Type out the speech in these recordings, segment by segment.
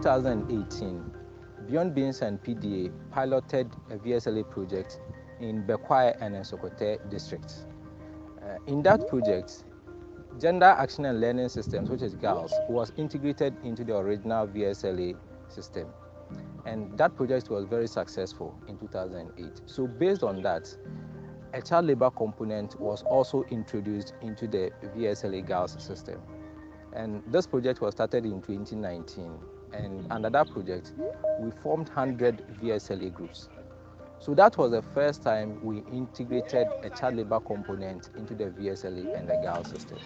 2018, Beyond Beans and PDA piloted a VSLA project in Bekwai and Sokote districts. In that project, Gender Action and Learning Systems, which is GALS, was integrated into the original VSLA system. And that project was very successful in 2008. So based on that, a child labor component was also introduced into the VSLA GALS system. And this project was started in 2019. And under that project, we formed 100 VSLA groups. So that was the first time we integrated a child labor component into the VSLA and the GALS system.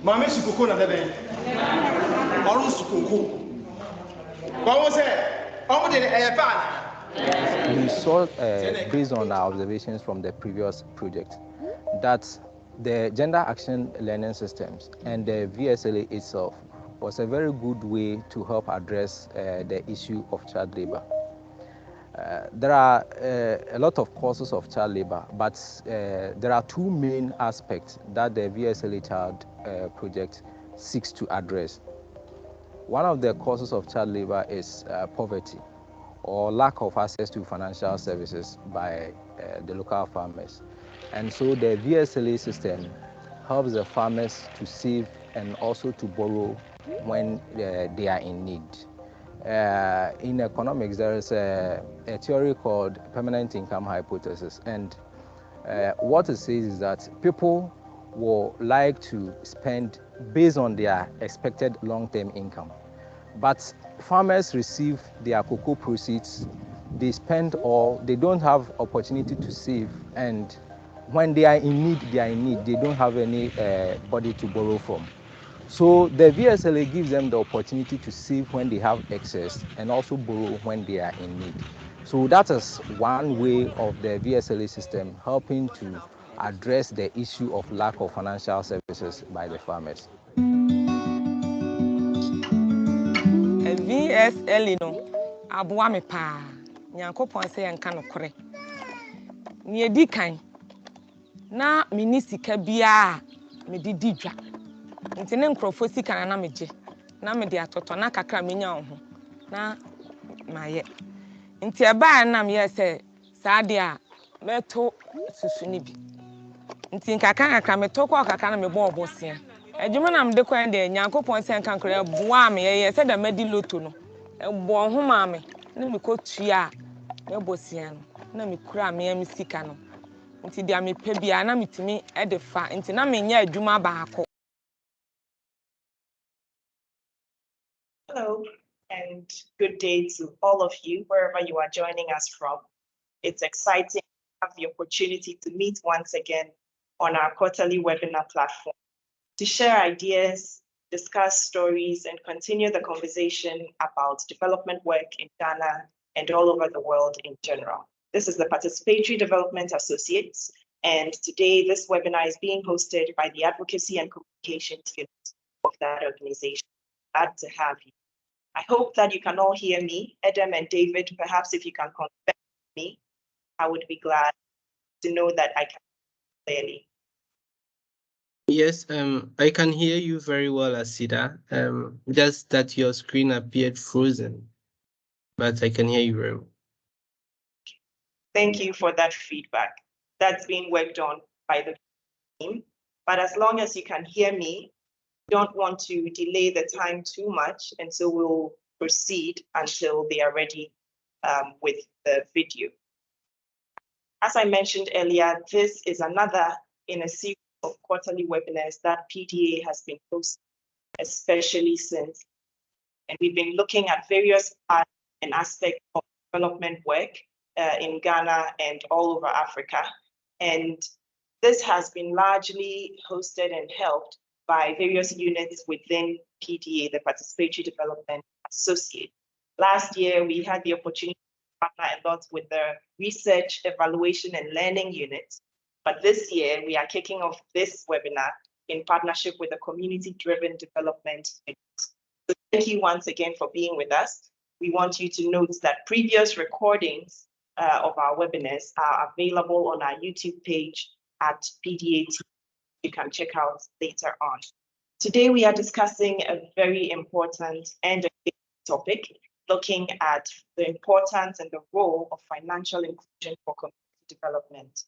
Mame sukoko na bebe. Oru sukoko. What say? We saw, based on our observations from the previous project, that the gender action learning systems and the VSLA itself was a very good way to help address the issue of child labor. There are a lot of causes of child labor, but there are two main aspects that the VSLA Child project seeks to address. One of the causes of child labor is poverty or lack of access to financial services by the local farmers. And so the VSLA system helps the farmers to save and also to borrow when they are in need. In economics, there is a theory called permanent income hypothesis. And what it says is that people will like to spend based on their expected long-term income. But farmers receive their cocoa proceeds, they spend all, they don't have opportunity to save, and when they are in need, they don't have any body to borrow from. So the VSLA gives them the opportunity to save when they have excess and also borrow when they are in need. So that is one way of the VSLA system helping to address the issue of lack of financial services by the farmers. VSLA no aboa me pa nyankopon se yanka no kore ne edi kan na minisika bia me didi dwa nti ne nkrofo sika na meje na me de atoto na kakra menya ho na maye nti eba na me se saade a meto susu ni bi nti kakra meto kwa kakra na me bo obosia adwuma na me de kwa de nyankopon se yanka nkore boa me ye se da medi loto no bo ho ma me na me kotua me bosia no na me kura me am sika no nti dia me pe bia na metimi e de fa nti na me nya adwuma baako. Hello and good day to all of you wherever you are joining us from. It's exciting to have the opportunity to meet once again on our quarterly webinar platform to share ideas, discuss stories, and continue the conversation about development work in Ghana and all over the world in general. This is the Participatory Development Associates, and today this webinar is being hosted by the Advocacy and Communications Unit of that organization. Glad to have you. I hope that you can all hear me. Edem and David, perhaps if you can confirm me, I would be glad to know that I can clearly. Yes, I can hear you very well, Asida. Just that your screen appeared frozen, but I can hear you very well. Thank you for that feedback. That's being worked on by the team. But as long as you can hear me, don't want to delay the time too much, and so we'll proceed until they are ready with the video. As I mentioned earlier, this is another in a series of quarterly webinars that PDA has been hosting, especially since, and we've been looking at various parts and aspects of development work in Ghana and all over Africa. And this has been largely hosted and helped by various units within PDA, the Participatory Development Associate. Last year, we had the opportunity to partner a lot with the Research, Evaluation, and Learning Unit. But this year, we are kicking off this webinar in partnership with the Community-Driven Development Unit. So thank you once again for being with us. We want you to note that previous recordings of our webinars are available on our YouTube page at PDA TV. You can check out later on. Today, we are discussing a very important and topic, looking at the importance and the role of financial inclusion for community development.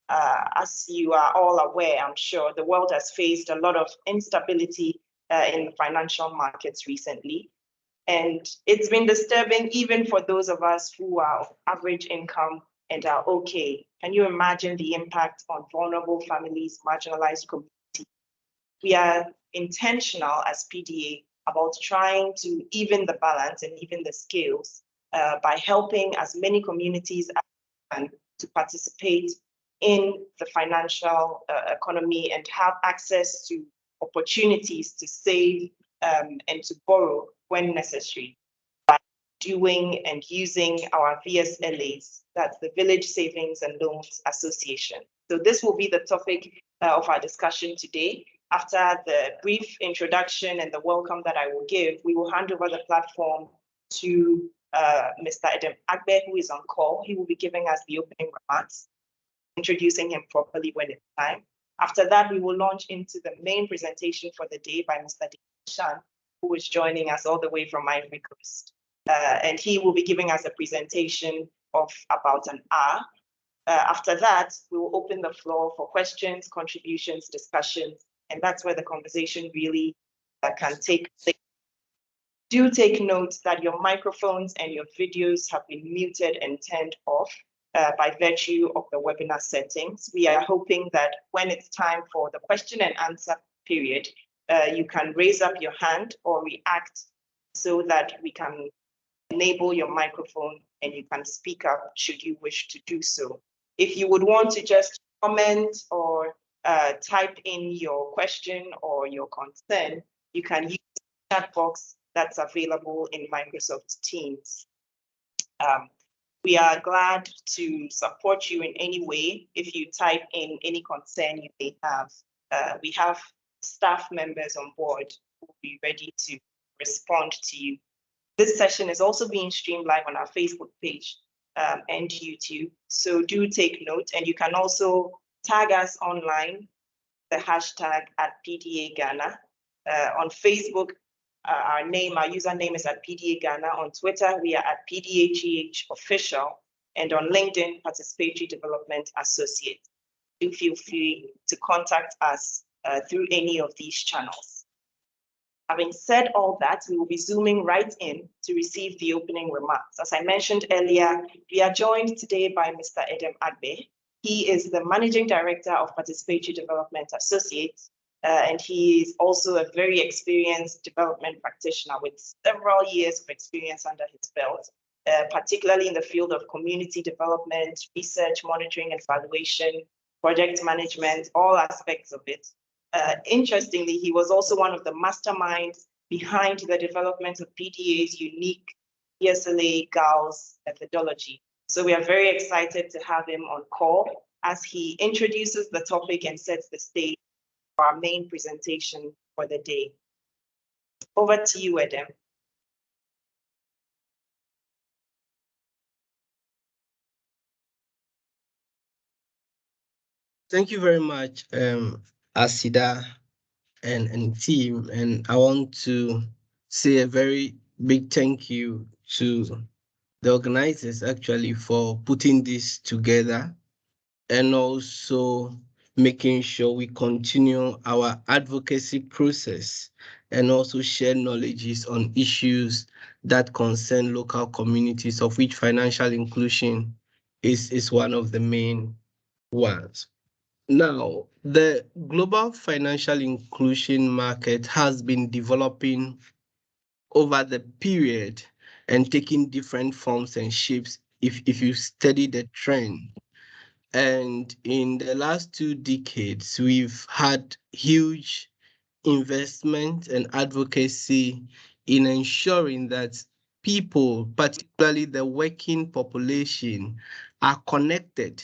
As you are all aware, I'm sure, the world has faced a lot of instability in financial markets recently. And it's been disturbing even for those of us who are of average income and are okay. Can you imagine the impact on vulnerable families, marginalized communities? We are intentional as PDA about trying to even the balance and even the scales by helping as many communities as can to participate in the financial economy and have access to opportunities to save and to borrow when necessary by doing and using our VSLAs, that's the Village Savings and Loans Association. So this will be the topic of our discussion today. After the brief introduction and the welcome that I will give, we will hand over the platform to Mr. Edem Agbe, who is on call. He will be giving us the opening remarks, introducing him properly when it's time. After that, we will launch into the main presentation for the day by Mr. Shan, who is joining us all the way from Ivory Coast. And he will be giving us a presentation of about an hour. After that, we will open the floor for questions, contributions, discussions, and that's where the conversation really can take place. Do take note that your microphones and your videos have been muted and turned off by virtue of the webinar settings. We are hoping that when it's time for the question and answer period, you can raise up your hand or react so that we can enable your microphone and you can speak up should you wish to do so. If you would want to just comment or type in your question or your concern, you can use the chat box that's available in Microsoft Teams. We are glad to support you in any way if you type in any concern you may have. We have staff members on board who will be ready to respond to you. This session is also being streamed live on our Facebook page and YouTube, so do take note, and you can also tag us online, the hashtag at PDA Ghana. On Facebook, our username is at PDA Ghana. On Twitter, we are at PDAGH Official, and on LinkedIn, Participatory Development Associate. Do feel free to contact us through any of these channels. Having said all that, we will be zooming right in to receive the opening remarks. As I mentioned earlier, we are joined today by Mr. Edem Agbe. He is the Managing Director of Participatory Development Associates, and he is also a very experienced development practitioner with several years of experience under his belt, particularly in the field of community development, research, monitoring, and evaluation, project management, all aspects of it. Interestingly, he was also one of the masterminds behind the development of PDA's unique VSLA GALS methodology. So we are very excited to have him on call as he introduces the topic and sets the stage for our main presentation for the day. Over to you, Edem. Thank you very much, Asida and team. And I want to say a very big thank you to the organizers actually for putting this together and also making sure we continue our advocacy process and also share knowledges on issues that concern local communities, of which financial inclusion is one of the main ones. Now, the global financial inclusion market has been developing over the period and taking different forms and shapes if you study the trend. And in the last 2 decades, we've had huge investment and advocacy in ensuring that people, particularly the working population, are connected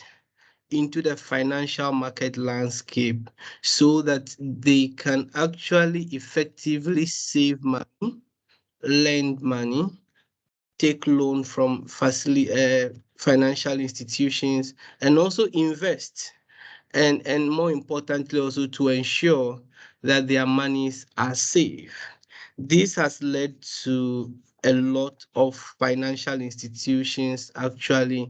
into the financial market landscape so that they can actually effectively save money, lend money, take loan from financial institutions and also invest. And more importantly, also to ensure that their monies are safe. This has led to a lot of financial institutions actually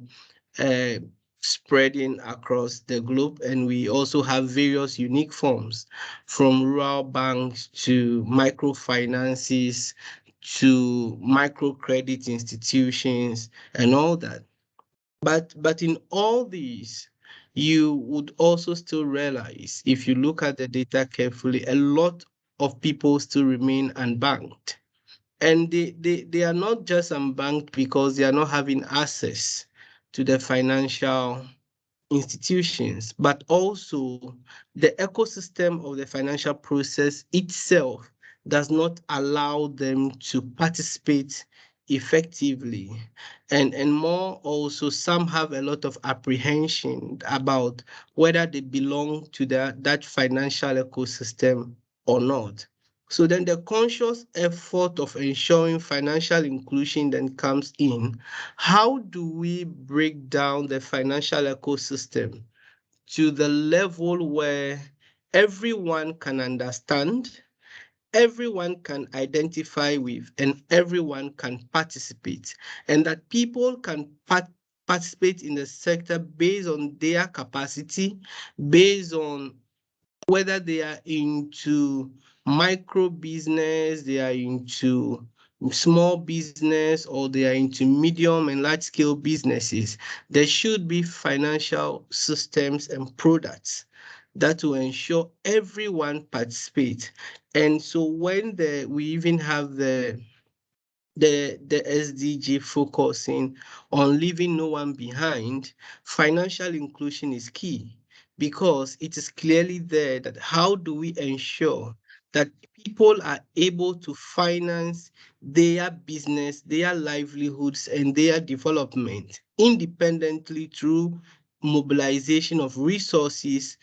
uh, spreading across the globe, and we also have various unique forms, from rural banks to microfinances to microcredit institutions and all that. But in all these, you would also still realize, if you look at the data carefully, a lot of people still remain unbanked. And they are not just unbanked because they are not having access to the financial institutions, but also the ecosystem of the financial process itself does not allow them to participate effectively. And more also, some have a lot of apprehension about whether they belong to that financial ecosystem or not. So then the conscious effort of ensuring financial inclusion then comes in. How do we break down the financial ecosystem to the level where everyone can understand, everyone can identify with, and everyone can participate, and that people can participate in the sector based on their capacity, based on whether they are into micro business, they are into small business, or they are into medium and large scale businesses. There should be financial systems and products that will ensure everyone participates. And so when we even have the SDG focusing on leaving no one behind, financial inclusion is key, because it is clearly there that how do we ensure that people are able to finance their business, their livelihoods, and their development independently through mobilization of resources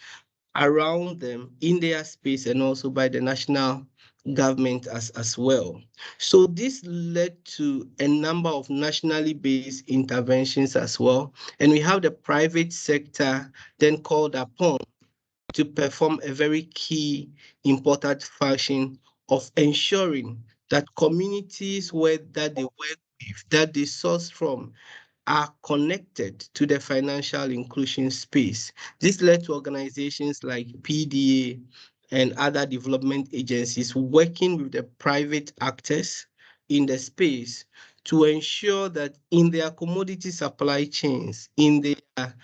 around them in their space, and also by the national government as well. So this led to a number of nationally based interventions as well. And we have the private sector then called upon to perform a very key, important function of ensuring that communities that they work with, that they source from, are connected to the financial inclusion space. This led to organizations like PDA and other development agencies working with the private actors in the space to ensure that in their commodity supply chains, in their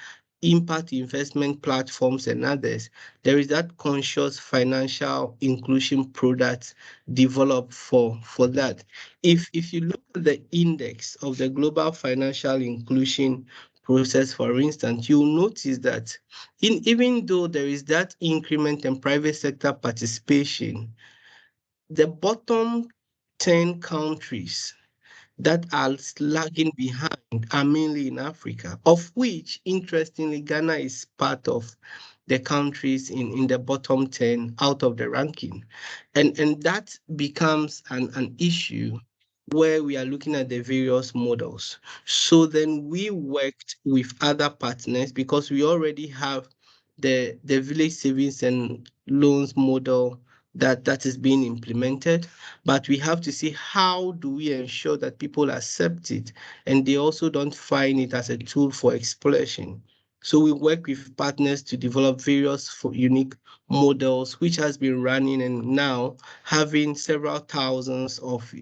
impact investment platforms and others, there is that conscious financial inclusion product developed for that. If you look at the index of the global financial inclusion process, for instance, you'll notice that even though there is that increment in private sector participation, the bottom 10 countries that are lagging behind are mainly in Africa, of which, interestingly, Ghana is part of the countries in the bottom 10 out of the ranking. And that becomes an issue where we are looking at the various models. So then we worked with other partners, because we already have the village savings and loans model that is being implemented, but we have to see how do we ensure that people accept it and they also don't find it as a tool for exploitation. So we work with partners to develop various unique models, which has been running and now having several thousands of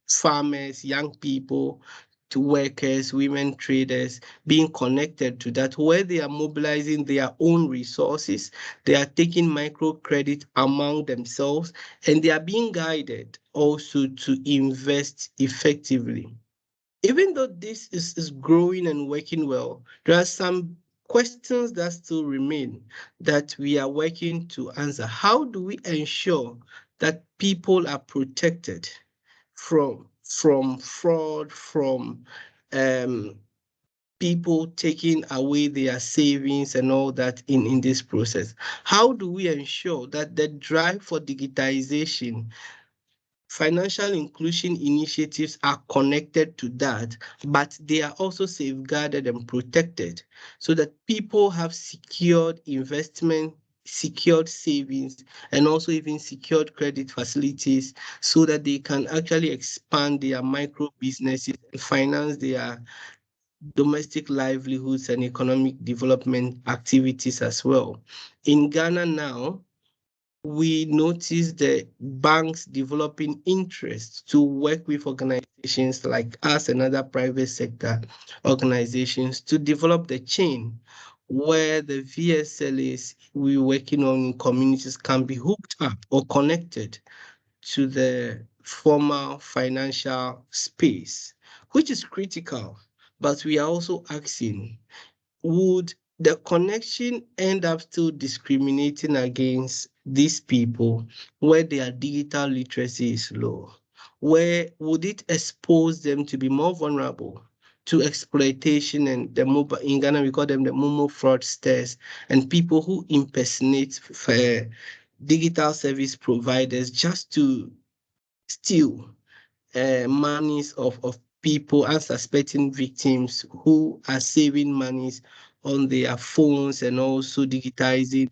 farmers, young people, to workers, women traders being connected to that, where they are mobilizing their own resources, they are taking microcredit among themselves, and they are being guided also to invest effectively. Even though this is growing and working well, there are some questions that still remain that we are working to answer. How do we ensure that people are protected from fraud, from people taking away their savings and all that in this process? How do we ensure that the drive for digitization financial inclusion initiatives are connected to that, but they are also safeguarded and protected so that people have secured investment, secured savings, and also even secured credit facilities so that they can actually expand their micro businesses and finance their domestic livelihoods and economic development activities as well. In Ghana now, we notice the banks developing interest to work with organizations like us and other private sector organizations to develop the chain where the VSLAs we're working on in communities can be hooked up or connected to the formal financial space, which is critical. But we are also asking, would the connection end up still discriminating against these people where their digital literacy is low? Where would it expose them to be more vulnerable to exploitation and the mobile, in Ghana we call them the Momo fraudsters and people who impersonate digital service providers just to steal monies of people, unsuspecting victims who are saving monies on their phones and also digitizing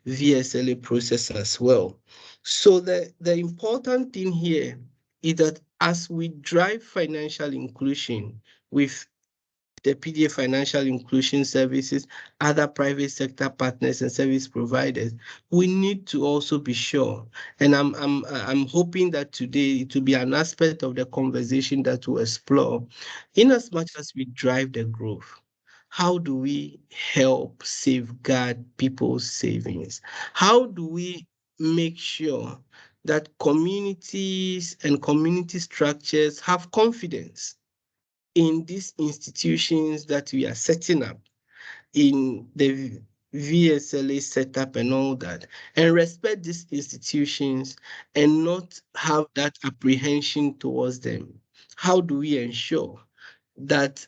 VSLA process as well. So the important thing here is that as we drive financial inclusion with the PDA Financial Inclusion Services, other private sector partners and service providers, we need to also be sure. And I'm hoping that today it will be an aspect of the conversation that we'll explore. In as much as we drive the growth, how do we help safeguard people's savings? How do we make sure that communities and community structures have confidence in these institutions that we are setting up, in the VSLA setup and all that, and respect these institutions and not have that apprehension towards them? How do we ensure that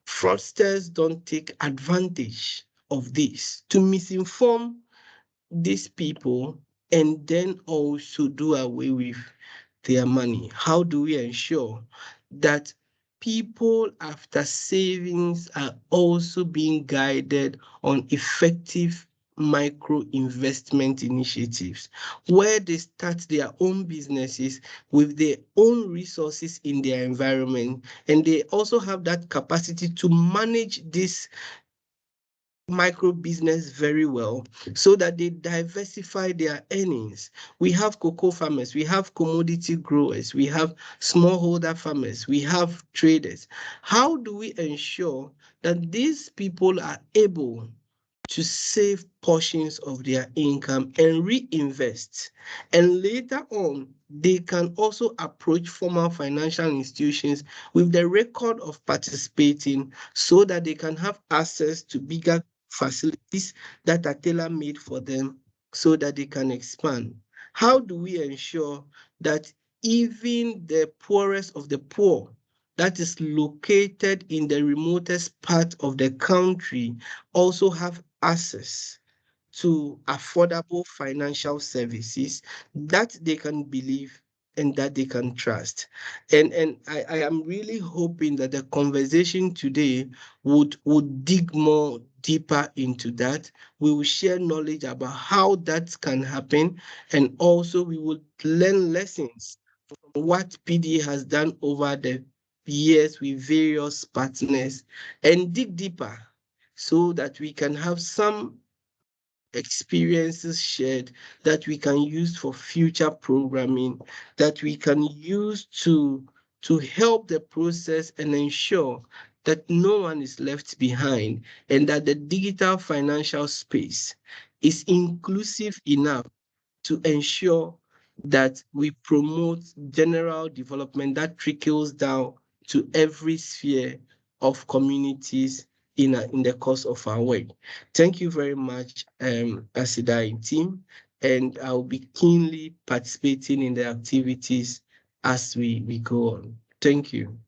fraudsters don't take advantage of this to misinform these people and then also do away with their money? How do we ensure that people after savings are also being guided on effective micro investment initiatives where they start their own businesses with their own resources in their environment, and they also have that capacity to manage this micro business very well so that they diversify their earnings? We have cocoa farmers, we have commodity growers, we have smallholder farmers, we have traders. How do we ensure that these people are able to save portions of their income and reinvest, and later on they can also approach formal financial institutions with the record of participating so that they can have access to bigger facilities that are tailor-made for them so that they can expand? How do we ensure that even the poorest of the poor that is located in the remotest part of the country also have access to affordable financial services that they can believe and that they can trust? And I am really hoping that the conversation today would dig more deeper into that. We will share knowledge about how that can happen, and also we will learn lessons from what PDA has done over the years with various partners and dig deeper so that we can have some experiences shared that we can use for future programming, that we can use to help the process and ensure that no one is left behind, and that the digital financial space is inclusive enough to ensure that we promote general development that trickles down to every sphere of communities in the course of our work. Thank you very much, ASIDA team, and I'll be keenly participating in the activities as we go on. Thank you.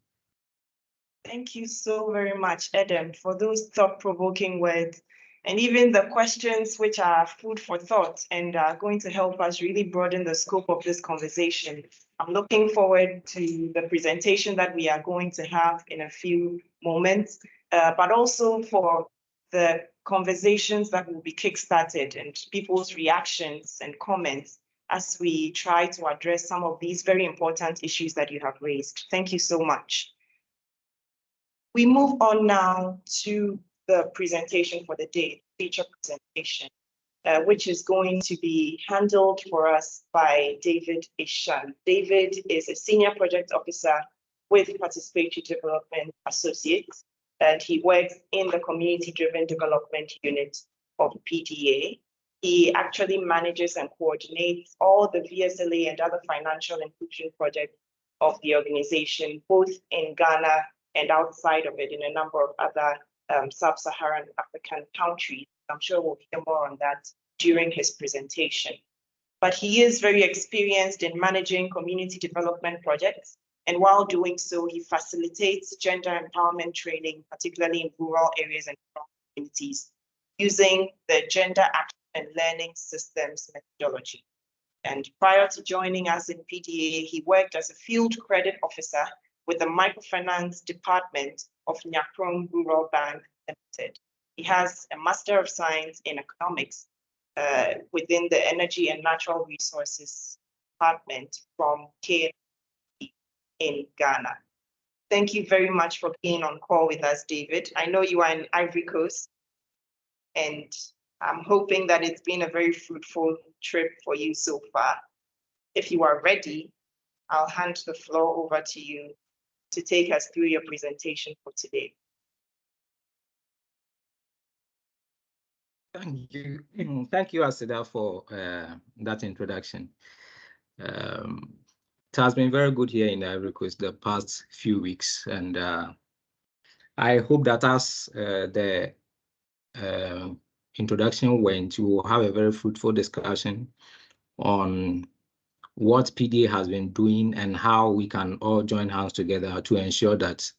Thank you so very much, Eden, for those thought-provoking words, and even the questions which are food for thought and are going to help us really broaden the scope of this conversation. I'm looking forward to the presentation that we are going to have in a few moments, but also for the conversations that will be kickstarted and people's reactions and comments as we try to address some of these very important issues that you have raised. Thank you so much. We move on now to the presentation for the day, feature presentation, which is going to be handled for us by David Ishan. David is a senior project officer with Participatory Development Associates, and he works in the Community-Driven Development Unit of PDA. He actually manages and coordinates all the VSLA and other financial inclusion projects of the organization, both in Ghana and outside of it in a number of other sub-Saharan African countries. I'm sure we'll hear more on that during his presentation. But he is very experienced in managing community development projects. And while doing so, he facilitates gender empowerment training, particularly in rural areas and communities, using the Gender Action and Learning Systems methodology. And prior to joining us in PDA, he worked as a field credit officer with the microfinance department of Nyakron Rural Bank Limited. He has a Master of Science in Economics within the Energy and Natural Resources Department from KNP in Ghana. Thank you very much for being on call with us, David. I know you are in Ivory Coast, and I'm hoping that it's been a very fruitful trip for you so far. If you are ready, I'll hand the floor over to you to take us through your presentation for today. Thank you. Thank you, Asida, for that introduction. It has been very good here in Ivory Coast the past few weeks, and I hope that as the introduction went, we will have a very fruitful discussion on what PDA has been doing and how we can all join hands together to ensure that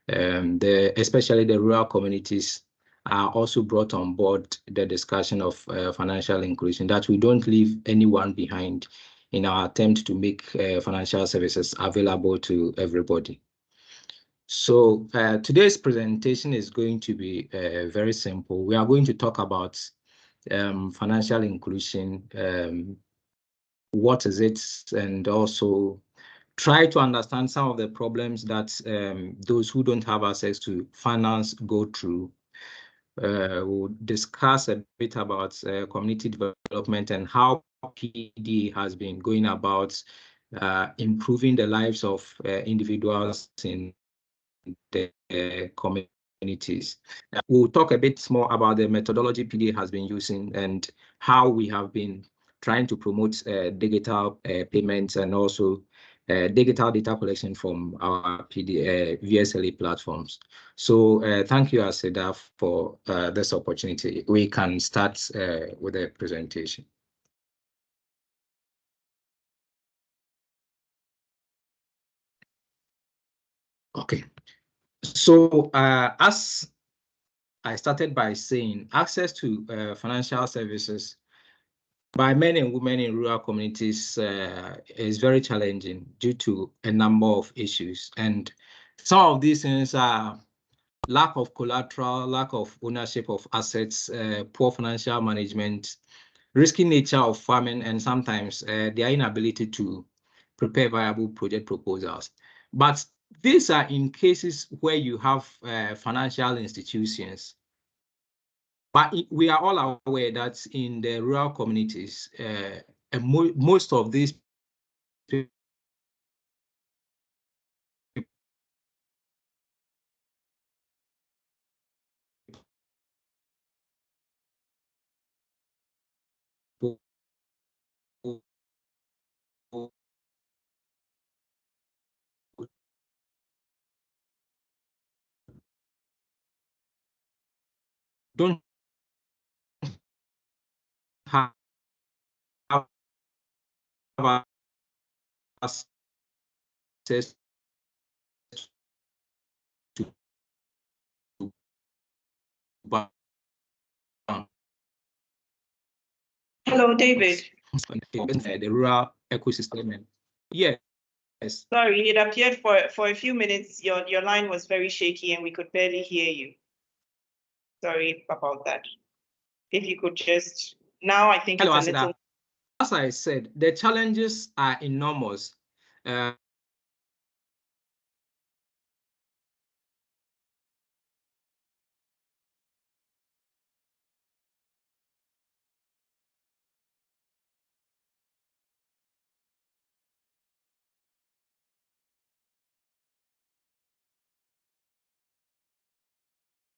especially the rural communities are also brought on board the discussion of financial inclusion, that we don't leave anyone behind in our attempt to make financial services available to everybody. So today's presentation is going to be very simple. We are going to talk about financial inclusion, what is it, and also try to understand some of the problems that those who don't have access to finance go through. We'll discuss a bit about community development and how PD has been going about improving the lives of individuals in the communities. We'll talk a bit more about the methodology PD has been using and how we have been trying to promote digital payments and also digital data collection from our VSLA platforms. So thank you, Asida, for this opportunity. We can start with the presentation. Okay. So as I started by saying, access to financial services by men and women in rural communities is very challenging due to a number of issues. And some of these things are lack of collateral, lack of ownership of assets, poor financial management, risky nature of farming, and sometimes their inability to prepare viable project proposals. But these are in cases where you have financial institutions. But we are all aware that in the rural communities, most of these people don't have access to bank. Hello, David. The rural ecosystem. Yeah. Sorry, it appeared for a few minutes, your line was very shaky and we could barely hear you. Sorry about that. If you could just, now I think Hello, it's a little. As I said, the challenges are enormous.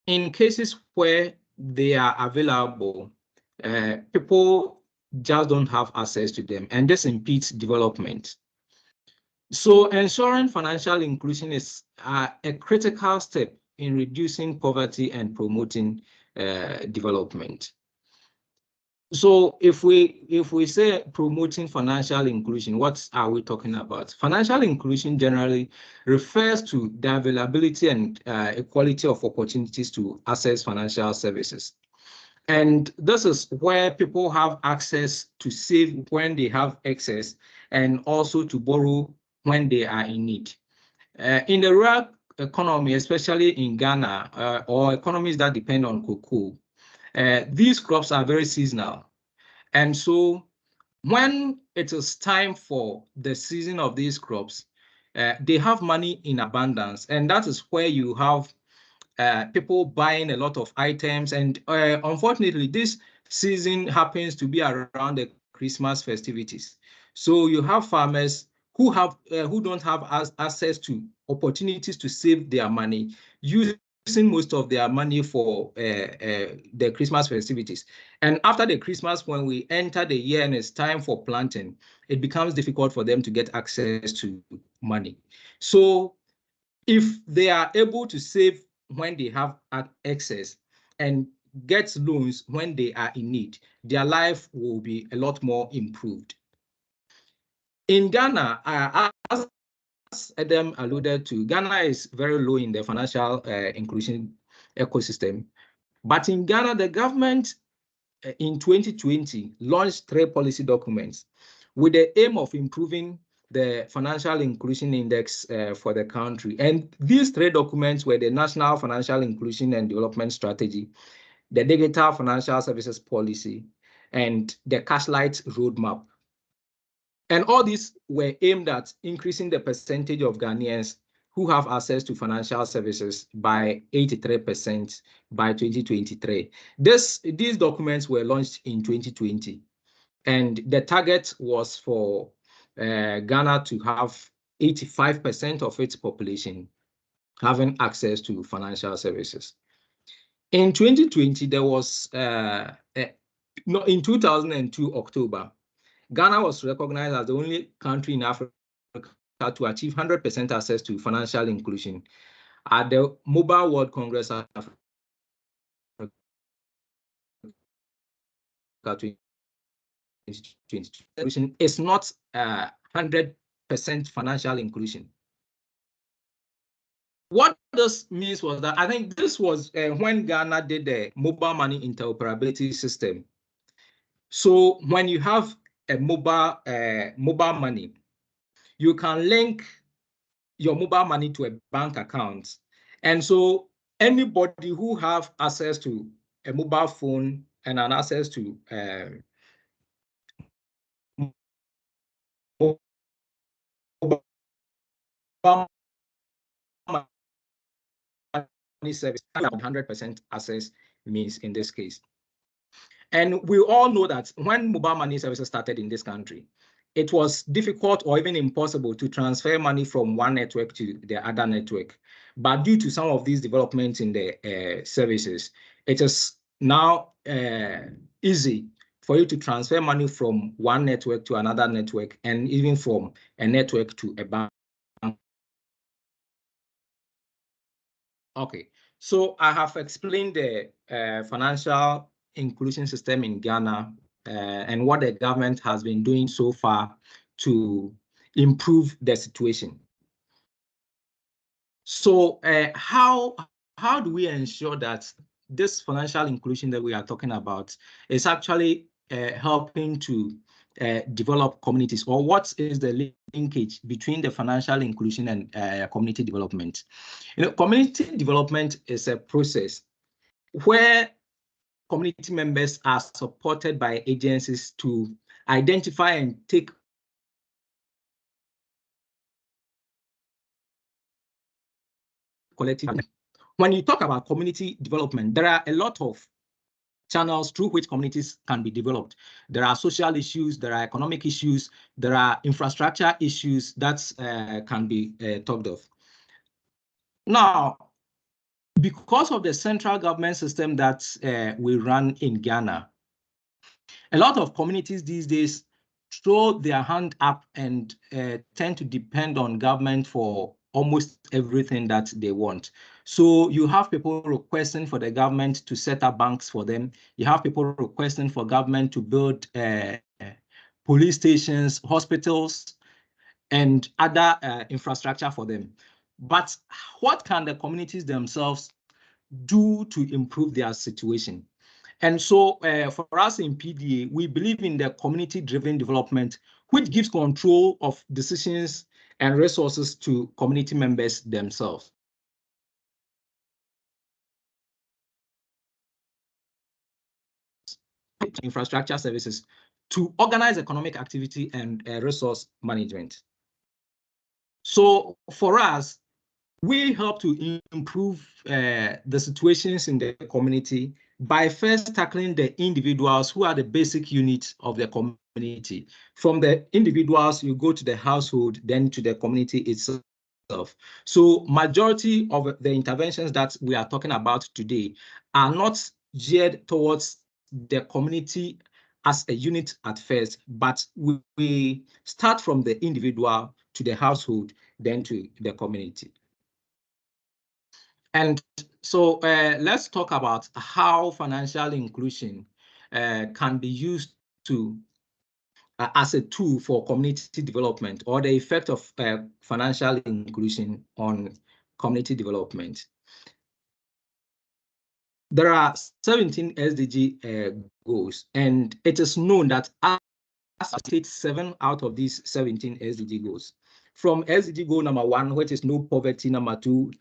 In cases where they are available, people just don't have access to them, and this impedes development. So ensuring financial inclusion is a critical step in reducing poverty and promoting development. So if we say promoting financial inclusion, what are we talking about? Financial inclusion generally refers to the availability and equality of opportunities to access financial services. And this is where people have access to save when they have excess and also to borrow when they are in need. In the rural economy, especially in Ghana or economies that depend on cocoa, these crops are very seasonal. And so when it is time for the season of these crops, they have money in abundance. And that is where you have people buying a lot of items. And unfortunately, this season happens to be around the Christmas festivities. So you have farmers who don't have access to opportunities to save their money, using most of their money for the Christmas festivities. And after the Christmas, when we enter the year and it's time for planting, it becomes difficult for them to get access to money. So if they are able to save when they have excess and get loans when they are in need, their life will be a lot more improved. In Ghana, as Adam alluded to, Ghana is very low in the financial inclusion ecosystem. But in Ghana, the government in 2020 launched 3 policy documents with the aim of improving the financial inclusion index for the country. And these 3 documents were the National Financial Inclusion and Development Strategy, the Digital Financial Services Policy, and the Cashlight Roadmap. And all these were aimed at increasing the percentage of Ghanaians who have access to financial services by 83% by 2023. These documents were launched in 2020. And the target was for Ghana to have 85% of its population having access to financial services. In 2020, there was, in 2002, October, Ghana was recognized as the only country in Africa to achieve 100% access to financial inclusion at the Mobile World Congress Africa 2022. It's not 100% financial inclusion. What this means was that I think this was when Ghana did the mobile money interoperability system. So when you have a mobile money, you can link your mobile money to a bank account. And so anybody who have access to a mobile phone and an access to mobile money service, 100% access means in this case. And we all know that when mobile money services started in this country, it was difficult or even impossible to transfer money from one network to the other network. But due to some of these developments in the services, it is now easy for you to transfer money from one network to another network, and even from a network to a bank. Okay, so I have explained the financial inclusion system in Ghana and what the government has been doing so far to improve the situation. So how do we ensure that this financial inclusion that we are talking about is actually helping to develop communities, or what is the linkage between the financial inclusion and community development? Community development is a process where community members are supported by agencies to identify and take collective. When you talk about community development, there are a lot of channels through which communities can be developed. There are social issues, there are economic issues, there are infrastructure issues that can be talked of. Now, because of the central government system that we run in Ghana, a lot of communities these days throw their hand up and tend to depend on government for almost everything that they want. So you have people requesting for the government to set up banks for them. You have people requesting for government to build police stations, hospitals, and other infrastructure for them. But what can the communities themselves do to improve their situation? And so for us in PDA, we believe in the community-driven development, which gives control of decisions and resources to community members themselves. Infrastructure services to organize economic activity and resource management. So for us, we help to improve the situations in the community by first tackling the individuals who are the basic units of the community. From the individuals, you go to the household, then to the community itself. So majority of the interventions that we are talking about today are not geared towards the community as a unit at first, but we start from the individual to the household, then to the community. And so let's talk about how financial inclusion can be used to as a tool for community development, or the effect of financial inclusion on community development. There are 17 SDG goals, and it is known that as states 7 out of these 17 SDG goals. From SDG goal number 1, which is no poverty, number 2,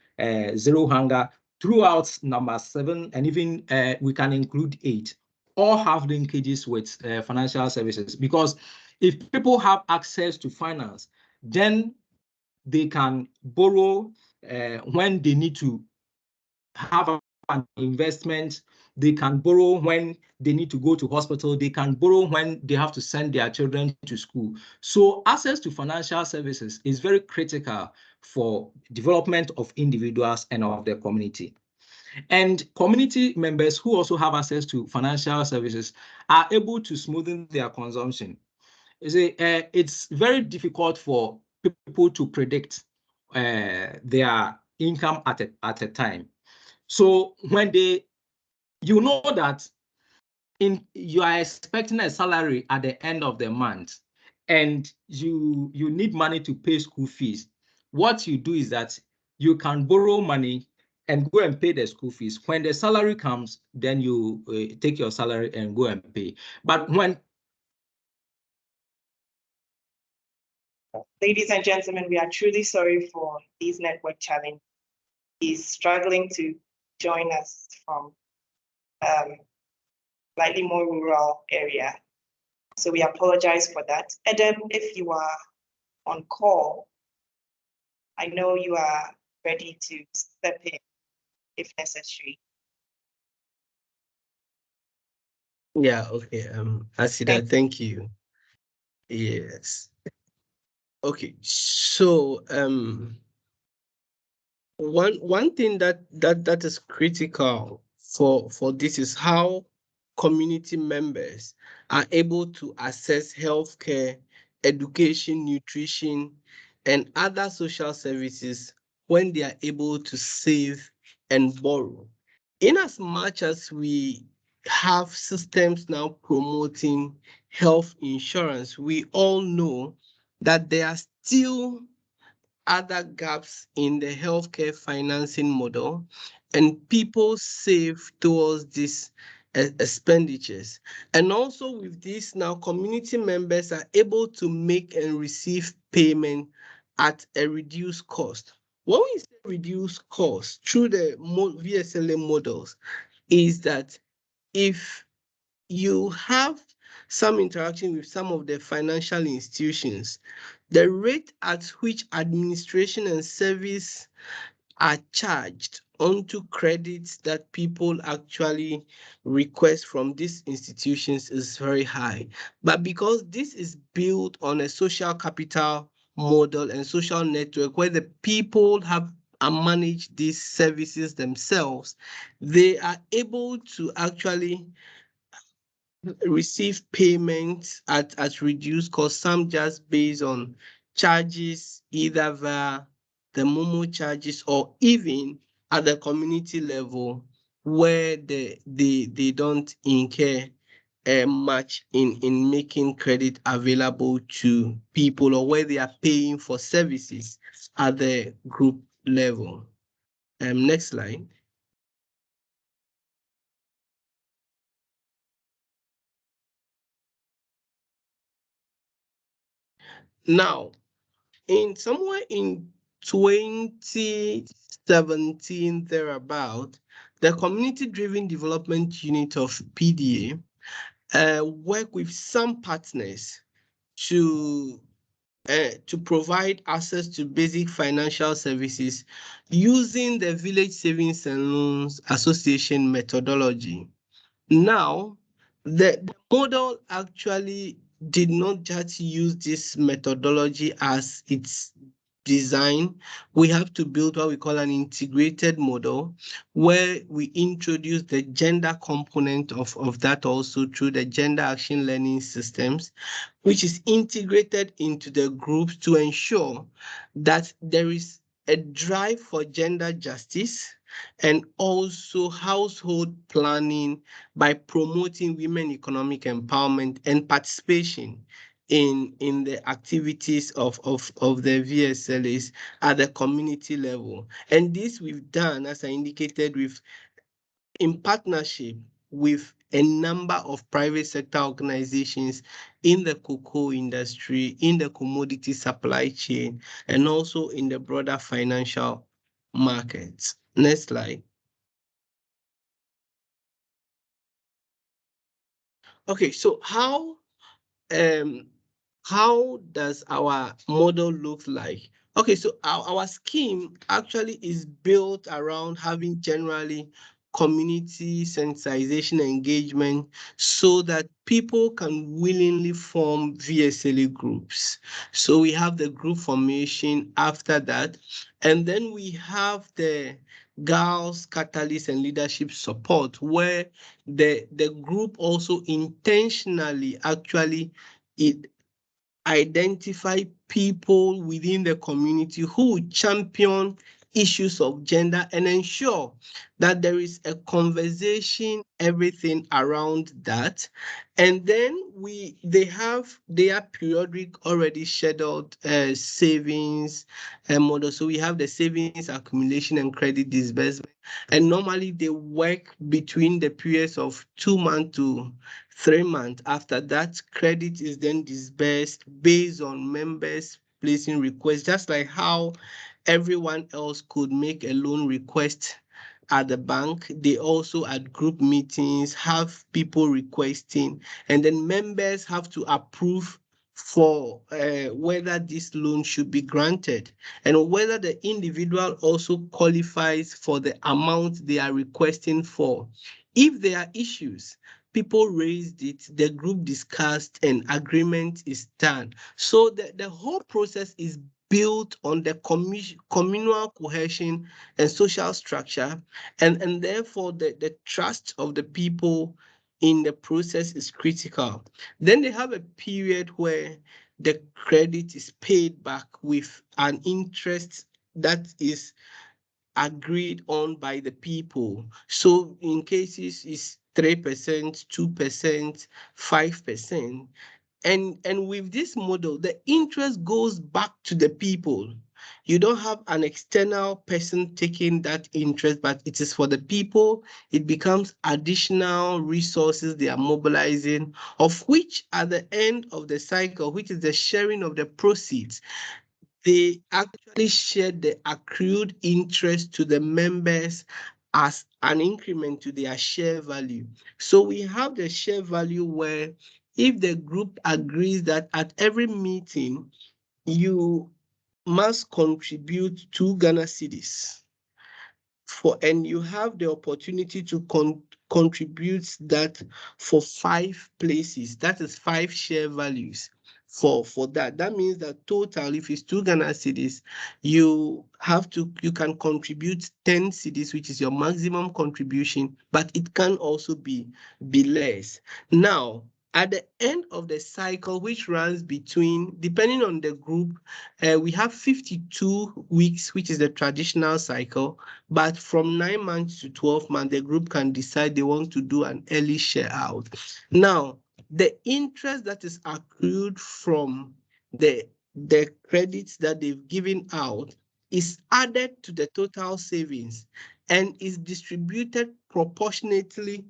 zero hunger, throughout number 7, and even we can include 8, all have linkages with financial services, because if people have access to finance, then they can borrow when they need to have an investment. They can borrow when they need to go to hospital. They can borrow when they have to send their children to school. So access to financial services is very critical for development of individuals and of the community. And community members who also have access to financial services are able to smoothen their consumption. It's very difficult for people to predict their income at a time. So when you know that you are expecting a salary at the end of the month, and you need money to pay school fees, what you do is that you can borrow money and go and pay the school fees. When the salary comes, then you take your salary and go and pay. But when Ladies and gentlemen, we are truly sorry for these network challenges. He's struggling to join us from slightly more rural area. So we apologize for that. Adam, if you are on call, I know you are ready to step in if necessary. Yeah, okay. Asida, thank you. Yes. Okay, so one thing that is critical for this is how community members are able to access healthcare, education, nutrition, and other social services when they are able to save and borrow. In as much as we have systems now promoting health insurance, we all know that there are still other gaps in the healthcare financing model, and people save towards this expenditures. And also with this now, community members are able to make and receive payment at a reduced cost. When we say reduced cost through the VSLA models, is that if you have some interaction with some of the financial institutions, the rate at which administration and service are charged onto credits that people actually request from these institutions is very high. But because this is built on a social capital model and social network where the people have manage these services themselves, they are able to actually receive payments at reduced cost, some just based on charges, either via the Momo charges or even at the community level where they don't incur much in making credit available to people or where they are paying for services at the group level. Next slide. Now, somewhere in 2017 thereabout, the community-driven development unit of PDA worked with some partners to provide access to basic financial services using the Village Savings and Loans Association methodology. Now, the model actually did not just use this methodology as its design. We have to build what we call an integrated model where we introduce the gender component of that also through the gender action learning systems, which is integrated into the groups to ensure that there is a drive for gender justice and also household planning by promoting women economic empowerment and participation in the activities of the VSLAs at the community level. And this we've done, as I indicated, in partnership with a number of private sector organizations in the cocoa industry, in the commodity supply chain, and also in the broader financial markets. Next slide. Okay, so how does our model look like? Okay, so our scheme actually is built around having generally community sensitization engagement so that people can willingly form VSLA groups. So we have the group formation after that, and then we have the girls catalyst and leadership support where the group also intentionally actually identify people within the community who champion issues of gender and ensure that there is a conversation, everything around that. And then they have their periodic already scheduled savings model. So we have the savings accumulation and credit disbursement. And normally they work between the periods of 2 months to 3 months. After that, credit is then disbursed based on members placing requests, just like how everyone else could make a loan request at the bank. They also at group meetings have people requesting, and then members have to approve for whether this loan should be granted and whether the individual also qualifies for the amount they are requesting for. If there are issues, people raised it, the group discussed, and agreement is done. So the whole process is built on the communal cohesion and social structure, and therefore the trust of the people in the process is critical. Then they have a period where the credit is paid back with an interest that is agreed on by the people. So in cases it's 3%, 2%, 5%. And with this model, the interest goes back to the people. You don't have an external person taking that interest, but it is for the people. It becomes additional resources they are mobilizing, of which at the end of the cycle, which is the sharing of the proceeds, they actually share the accrued interest to the members as an increment to their share value. So we have the share value where if the group agrees that at every meeting, you must contribute 2 Ghana cedis and you have the opportunity to contribute that for 5 places. That is 5 share values for that. That means that total, if it's 2 Ghana cedis, you can contribute 10 cedis, which is your maximum contribution, but it can also be less. Now, at the end of the cycle, which runs between, depending on the group, we have 52 weeks, which is the traditional cycle. But from 9 months to 12 months, the group can decide they want to do an early share out. Now, the interest that is accrued from the credits that they've given out is added to the total savings and is distributed proportionately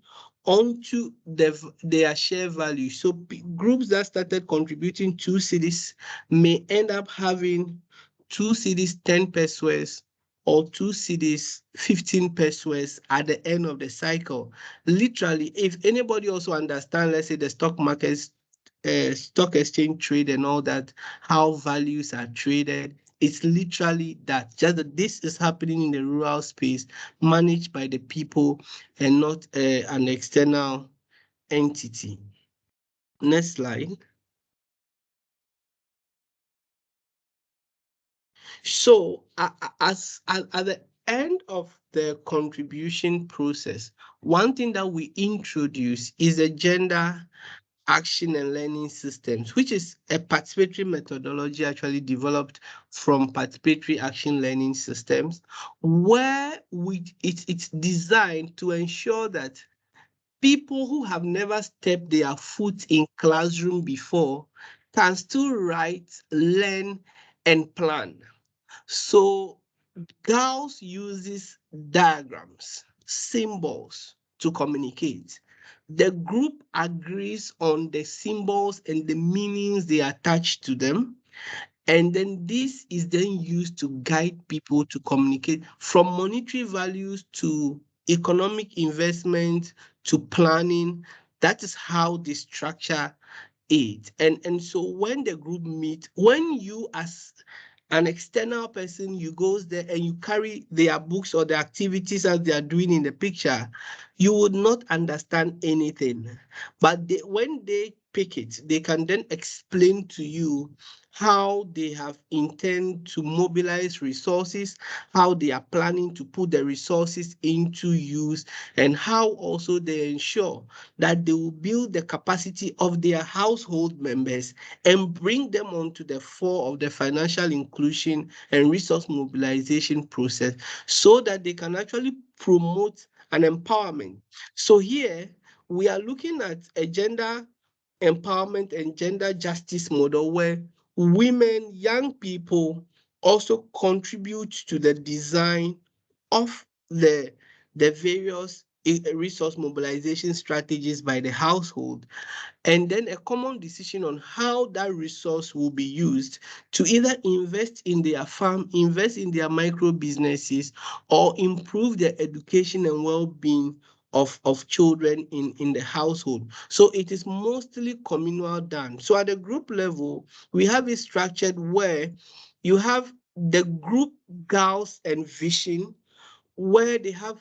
onto their share value. So groups that started contributing 2 cedis may end up having 2 cedis 10 pesos or 2 cedis 15 pesos at the end of the cycle. Literally, if anybody also understands, let's say the stock markets, stock exchange trade and all that, how values are traded, it's literally that. Just that this is happening in the rural space, managed by the people and not an external entity. Next slide. So at the end of the contribution process, one thing that we introduce is a gender action and learning systems, which is a participatory methodology actually developed from participatory action learning systems, where it's designed to ensure that people who have never stepped their foot in classroom before can still write, learn, and plan. So Gauss uses diagrams, symbols to communicate. The group agrees on the symbols and the meanings they attach to them. And then this is then used to guide people to communicate from monetary values to economic investment to planning. That is how they structure it. And so when the group meet, when you as an external person, you goes there and you carry their books or the activities as they are doing in the picture, you would not understand anything. But when they pick it, they can then explain to you how they have intend to mobilize resources, how they are planning to put the resources into use, and how also they ensure that they will build the capacity of their household members and bring them onto the fore of the financial inclusion and resource mobilization process so that they can actually promote an empowerment. So here we are looking at a gender empowerment and gender justice model where women, young people also contribute to the design of the various resource mobilization strategies by the household, and then a common decision on how that resource will be used to either invest in their farm, invest in their micro businesses, or improve their education and well-being of children in the household. So it is mostly communal done. So at the group level, we have it structured where you have the group goals and vision, where they have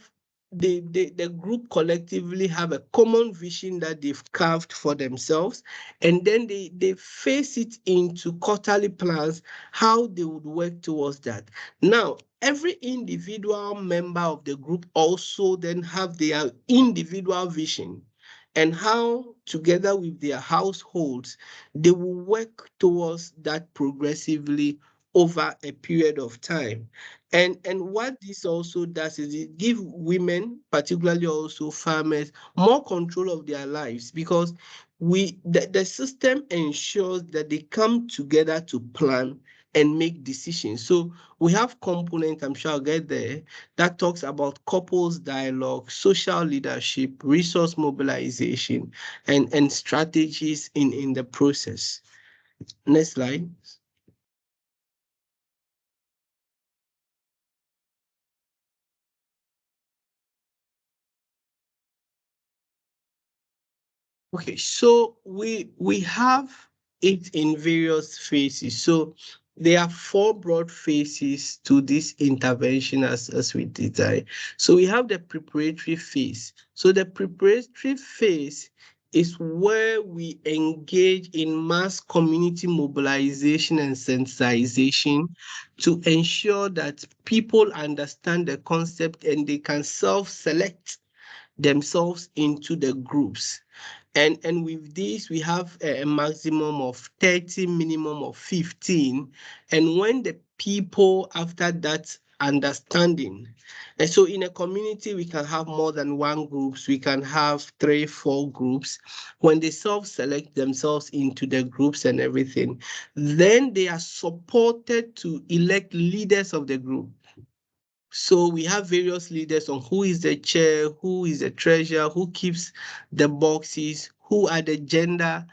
the group collectively have a common vision that they've carved for themselves, and then they face it into quarterly plans, how they would work towards that. Now, every individual member of the group also then have their individual vision and how, together with their households, they will work towards that progressively over a period of time. And what this also does is it gives women, particularly also farmers, more control of their lives, because the system ensures that they come together to plan, and make decisions. So we have components, I'm sure I'll get there, that talks about couples dialogue, social leadership, resource mobilization, and strategies in the process. Next slide. Okay, so we have it in various phases. So there are 4 broad phases to this intervention as we design. So we have the preparatory phase. So the preparatory phase is where we engage in mass community mobilization and sensitization to ensure that people understand the concept and they can self-select themselves into the groups. And with this, we have a maximum of 30, minimum of 15. And when the people after that understanding, and so in a community, we can have more than 1 groups, we can have 3, 4 groups. When they self-select themselves into the groups and everything, then they are supported to elect leaders of the group. So we have various leaders on who is the chair, who is the treasurer, who keeps the boxes, who are the gender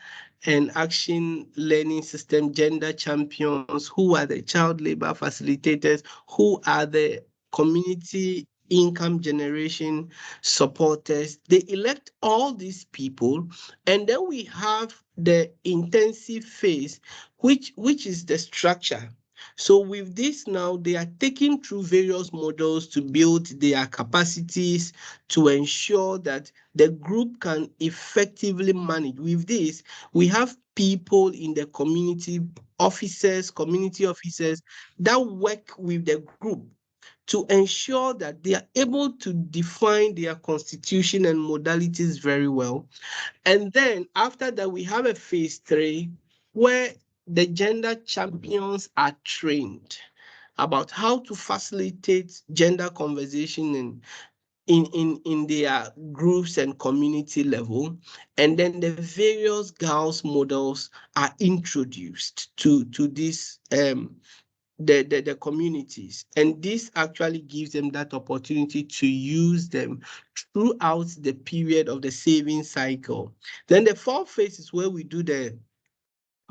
and action learning system gender champions, who are the child labor facilitators, who are the community income generation supporters. They elect all these people, and then we have the intensive phase, which is the structure. So with this now, they are taking through various models to build their capacities to ensure that the group can effectively manage. With this, we have people in the community officers, community officers that work with the group to ensure that they are able to define their constitution and modalities very well. And then after that, we have a phase 3 where the gender champions are trained about how to facilitate gender conversation in their groups and community level. And then the various girls models are introduced to this the communities. And this actually gives them that opportunity to use them throughout the period of the saving cycle. Then the 4th phase is where we do the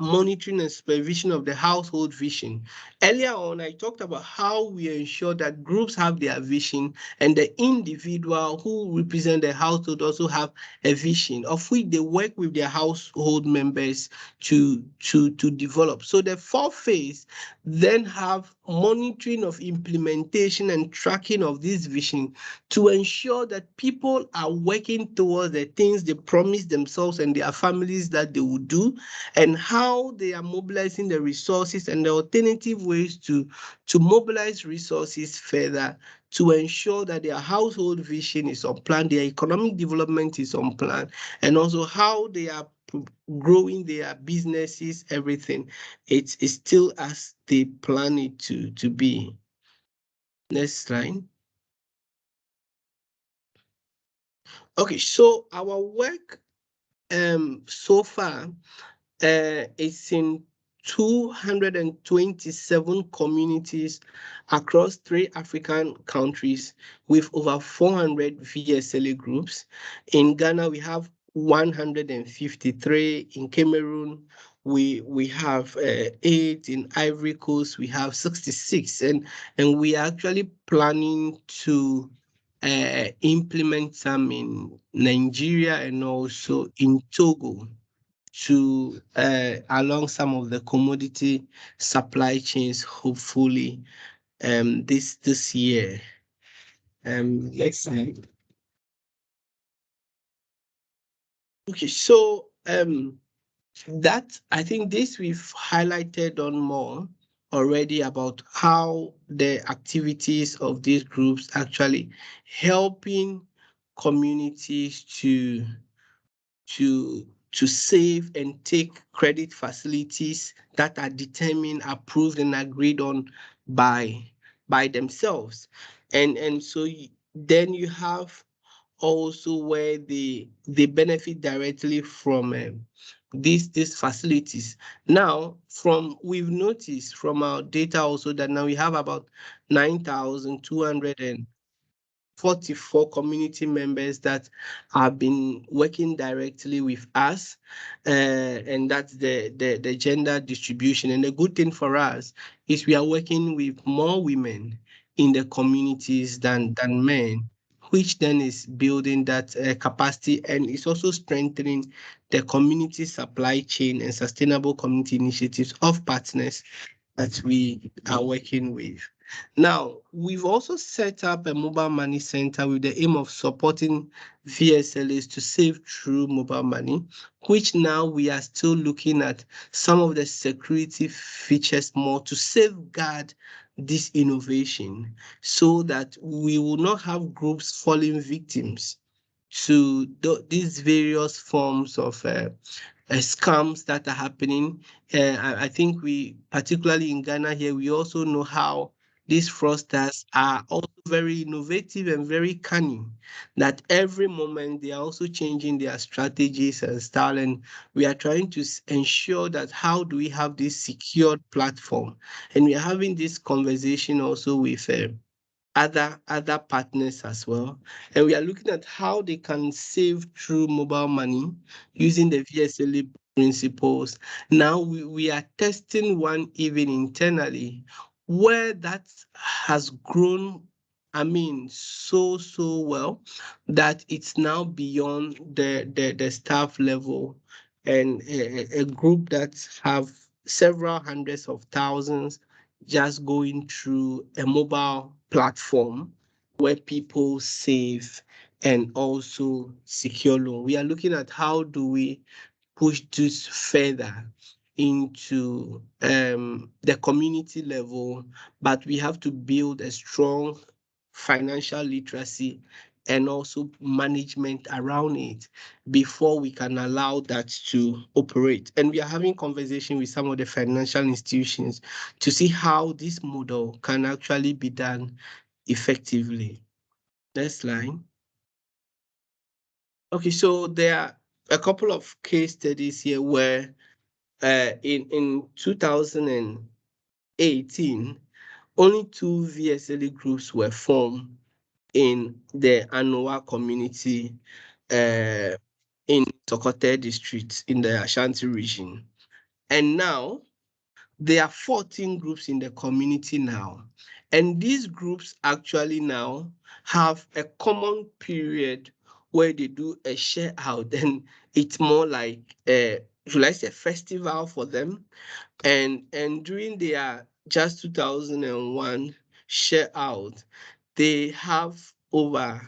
monitoring and supervision of the household vision. Earlier on, I talked about how we ensure that groups have their vision and the individual who represent the household also have a vision of which they work with their household members to develop. So the 4th phase then have monitoring of implementation and tracking of this vision to ensure that people are working towards the things they promised themselves and their families that they will do, and how they are mobilizing the resources and the alternative ways to mobilize resources further to ensure that their household vision is on plan, their economic development is on plan, and also how they are growing their businesses, everything. It is still as they plan it to be. Next slide. Okay, so our work so far it's in 227 communities across 3 African countries with over 400 VSLA groups. In Ghana, we have 153. In Cameroon, we have 8. In Ivory Coast, we have 66. And we are actually planning to implement some in Nigeria and also in Togo to along some of the commodity supply chains, hopefully this year. Next slide. Okay, so that I think this we've highlighted on more already about how the activities of these groups actually helping communities to save and take credit facilities that are determined, approved, and agreed on by themselves. And so then you have also where they benefit directly from these facilities. Now, we've noticed from our data also that now we have about 9,244 community members that have been working directly with us, and that's the gender distribution. And the good thing for us is we are working with more women in the communities than men, which then is building that capacity, and it's also strengthening the community supply chain and sustainable community initiatives of partners that we are working with. Now, we've also set up a mobile money center with the aim of supporting VSLAs to save through mobile money, which now we are still looking at some of the security features more to safeguard this innovation so that we will not have groups falling victims to these various forms of scams that are happening. I think we, particularly in Ghana here, we also know how these fraudsters are also very innovative and very cunning, that every moment they are also changing their strategies and style. And we are trying to ensure that how do we have this secured platform? And we are having this conversation also with other partners as well. And we are looking at how they can save through mobile money using the VSLA principles. Now we are testing one even internally where that has grown, I mean, so well that it's now beyond the staff level, and a group that have several hundreds of thousands just going through a mobile platform where people save and also secure loan. We are looking at how do we push this further into the community level, but we have to build a strong financial literacy and also management around it before we can allow that to operate. And we are having conversation with some of the financial institutions to see how this model can actually be done effectively. Next line. Okay, so there are a couple of case studies here where in 2018, only 2 VSLE groups were formed in the Anoa community in Sokote district in the Ashanti region. And now there are 14 groups in the community now. And these groups actually now have a common period where they do a share out. And it's more like should I say festival for them. And during their just 2001 share out, they have over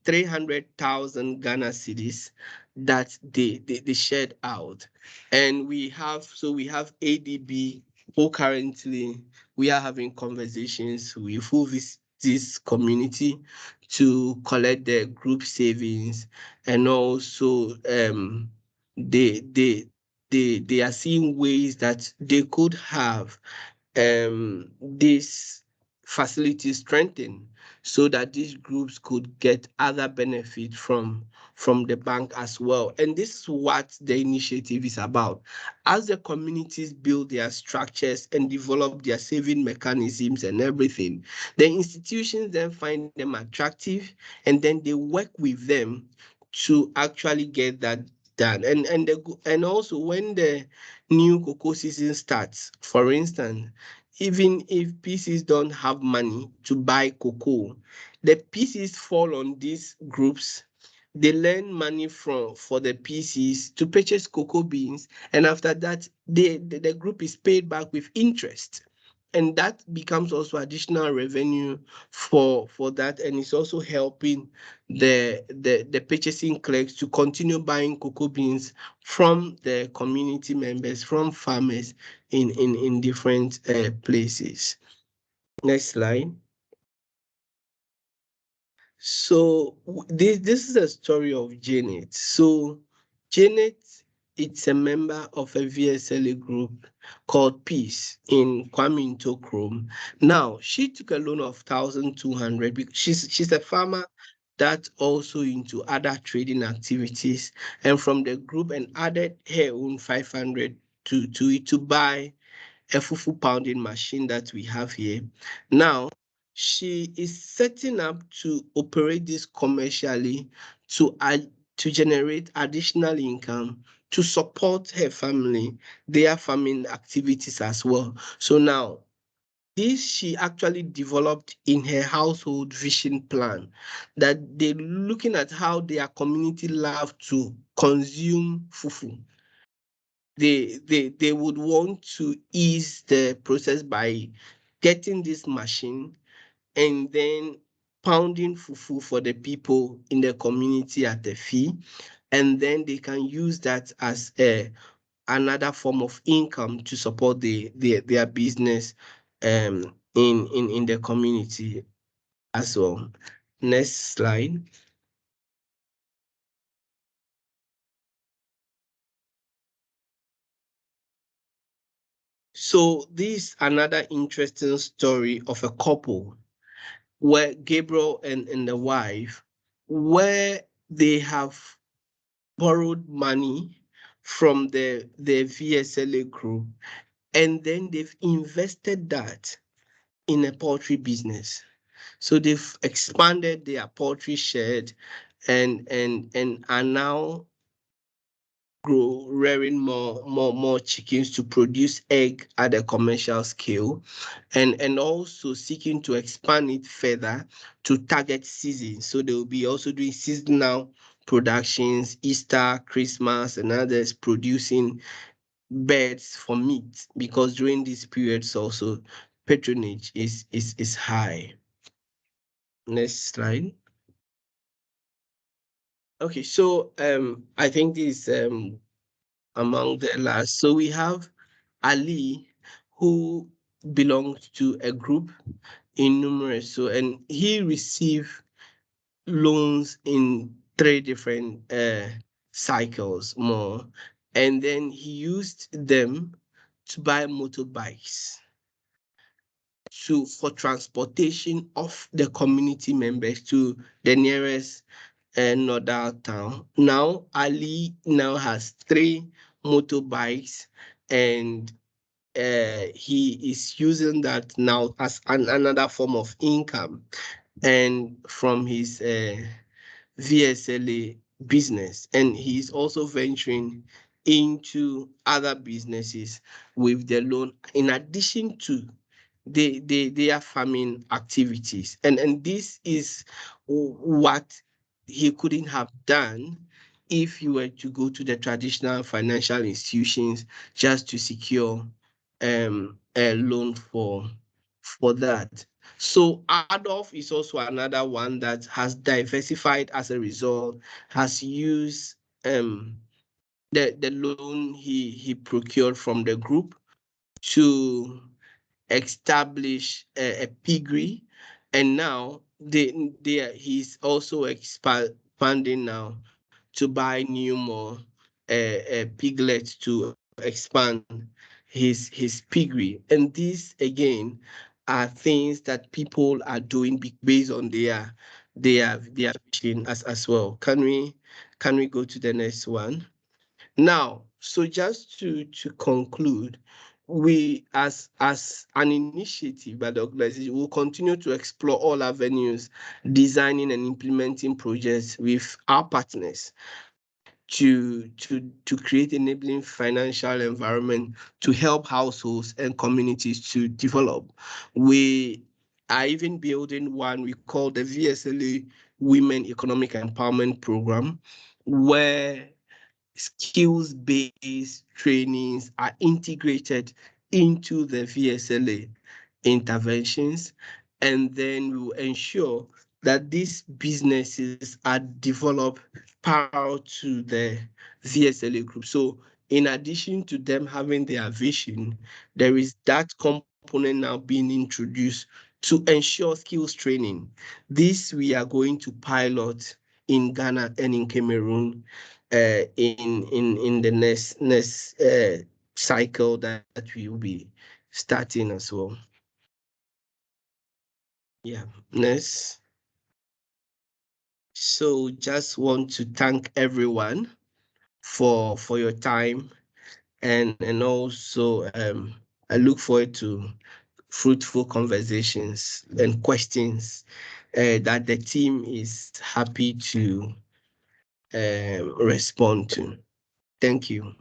300,000 Ghana cedis that they shared out. And we have ADB who currently we are having conversations with who this community to collect their group savings, and also they are seeing ways that they could have this facility strengthened so that these groups could get other benefits from the bank as well. And this is what the initiative is about. As the communities build their structures and develop their saving mechanisms and everything, the institutions then find them attractive, and then they work with them to actually get that done. And also when the new cocoa season starts, for instance, even if PCs don't have money to buy cocoa, the PCs fall on these groups. They lend money for the PCs to purchase cocoa beans, and after that, the group is paid back with interest. And that becomes also additional revenue for that, and it's also helping the purchasing clerks to continue buying cocoa beans from the community members, from farmers in different places. Next slide. So this is a story of Janet. So Janet, it's a member of a VSLA group called Peace in Kwame Ntokrom. Now she took a loan of 1,200 because she's a farmer that also into other trading activities, and from the group and added her own 500 to it to buy a fufu pounding machine that we have here. Now, she is setting up to operate this commercially to generate additional income to support her family, their farming activities as well. So now, this she actually developed in her household vision plan, that they're looking at how their community love to consume fufu. They would want to ease the process by getting this machine and then pounding fufu for the people in the community at a fee, and then they can use that as another form of income to support their business in the community as well. Next slide. So this is another interesting story of a couple where Gabriel and the wife, where they have borrowed money from the VSLA group, and then they've invested that in a poultry business. So they've expanded their poultry shed and are now rearing more chickens to produce egg at a commercial scale, and also seeking to expand it further to target seasons. So they will be also doing seasonal productions, Easter, Christmas, and others, producing birds for meat, because during these periods also patronage is high. Next slide. Okay, so I think this among the last. So we have Ali, who belongs to a group in numerous. So, and he received loans in 3 different cycles more, and then he used them to buy motorbikes for transportation of the community members to the nearest nodal town. Now Ali now has 3 motorbikes, and he is using that now as another form of income, and from his VSLA business. And he's also venturing into other businesses with the loan, in addition to their farming activities. And this is what he couldn't have done if you were to go to the traditional financial institutions just to secure a loan for that. So Adolf is also another one that has diversified as a result, has used the loan he procured from the group to establish a piggery, and now he's also expanding now to buy new more piglets to expand his piggery. And these again are things that people are doing based on their vision as well. Can we go to the next one? Now, so just to conclude, we as an initiative by the organization will continue to explore all avenues, designing and implementing projects with our partners to create enabling financial environment to help households and communities to develop. We are even building one we call the VSLA Women Economic Empowerment Program, where skills-based trainings are integrated into the VSLA interventions, and then we will ensure that these businesses are developed parallel to the VSLA group. So in addition to them having their vision, there is that component now being introduced to ensure skills training. This we are going to pilot in Ghana and in Cameroon in the next cycle that we will be starting as well. Yeah, next. So just want to thank everyone for your time, and also I look forward to fruitful conversations and questions that the team is happy to respond to. Thank you.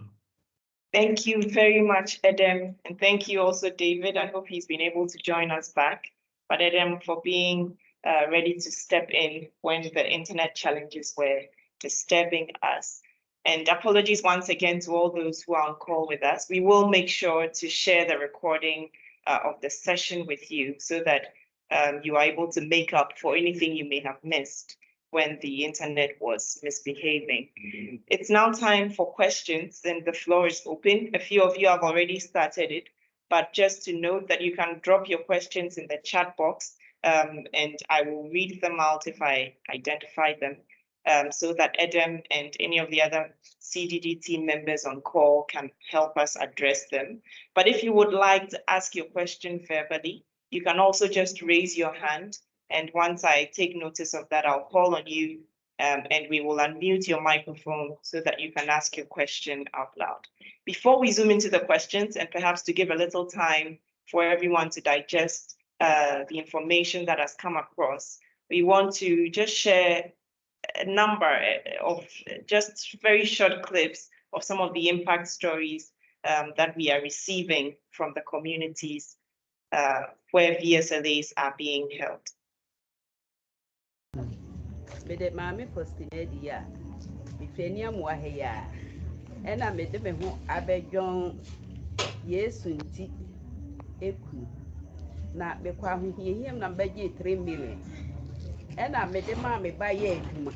Thank you very much, Edem. And thank you also, David. I hope he's been able to join us back. But Edem, for being ready to step in when the internet challenges were disturbing us. And apologies once again to all those who are on call with us. We will make sure to share the recording of the session with you so that you are able to make up for anything you may have missed when the internet was misbehaving. It's now time for questions, and the floor is open. A few of you have already started it, but just to note that you can drop your questions in the chat box, and I will read them out if I identify them, so that Edem and any of the other CDD team members on call can help us address them. But if you would like to ask your question verbally, you can also just raise your hand. And once I take notice of that, I'll call on you and we will unmute your microphone so that you can ask your question out loud. Before we zoom into the questions, and perhaps to give a little time for everyone to digest the information that has come across, we want to just share a number of just very short clips of some of the impact stories that we are receiving from the communities where VSLAs are being held. Mede maame postinedi ya mifenia muahe ya ena mede me ho abedjon Yesu nti eku na mekwa ahohiahia na mbegye 3 million ena mede maame ba ye adwuma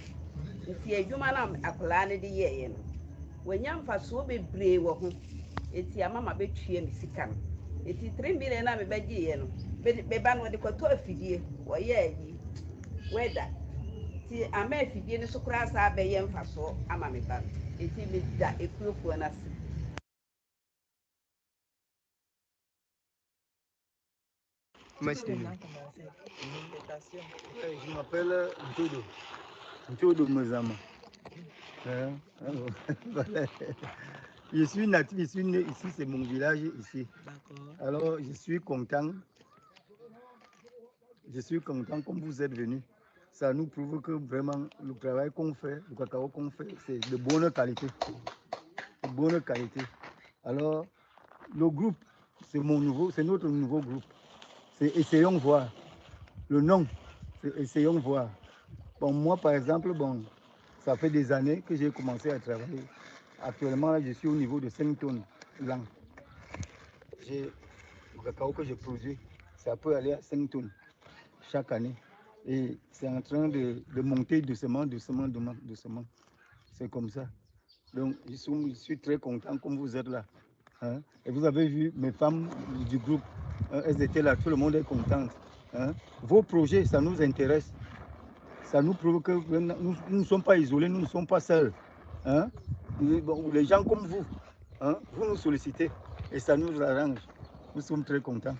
nti adwuma na akola ne de ye no wanya mfaso bebre wo ho eti amama betue me sika no eti 3 million na mebegye ye no be ba no de kwato afidie wo ye ayi weda ti ama afidie ne so kura sa abeye mfaso ama me ba eti me da ekuofuo na se. Je m'appelle Ntodo Mozama. Je suis natif, je suis né ici, c'est mon village ici. Alors je suis content. Je suis content comme vous êtes venus. Ça nous prouve que vraiment le travail qu'on fait, le cacao qu'on fait, c'est de bonne qualité. De bonne qualité. Alors, le groupe, c'est notre nouveau groupe. C'est Essayons voir. Le nom, c'est Essayons voir. Bon, moi, par exemple, bon, ça fait des années que j'ai commencé à travailler. Actuellement, là, je suis au niveau de 5 tonnes l'an. Le cacao que je produis, ça peut aller à 5 tonnes chaque année. Et c'est en train de monter doucement. C'est comme ça. Donc, je suis très content comme vous êtes là. Hein? Et vous avez vu mes femmes du groupe, elles étaient là, tout le monde est content. Hein? Vos projets, ça nous intéresse. Ça nous prouve que nous ne sommes pas isolés, nous ne sommes pas seuls. Hein? Les gens comme vous, hein? Vous nous sollicitez et ça nous arrange. Nous sommes très contents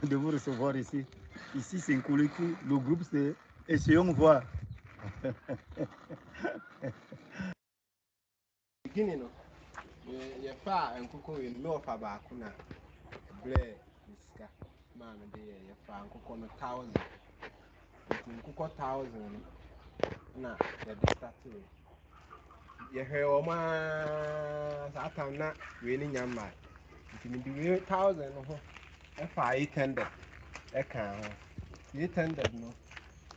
de vous recevoir ici. Ici, c'est Nkoulikou. Le groupe, c'est Essayons voir. Beginning, your far and cocoa in North Abacuna. Blair, Miska, Mamma dear, your far and cocoa 1,000. Cocoa 1,000. Now, the distance. You hear, oh, my, I'm not winning your mind. It will be 1,000. If I tended, a cow, you tended no.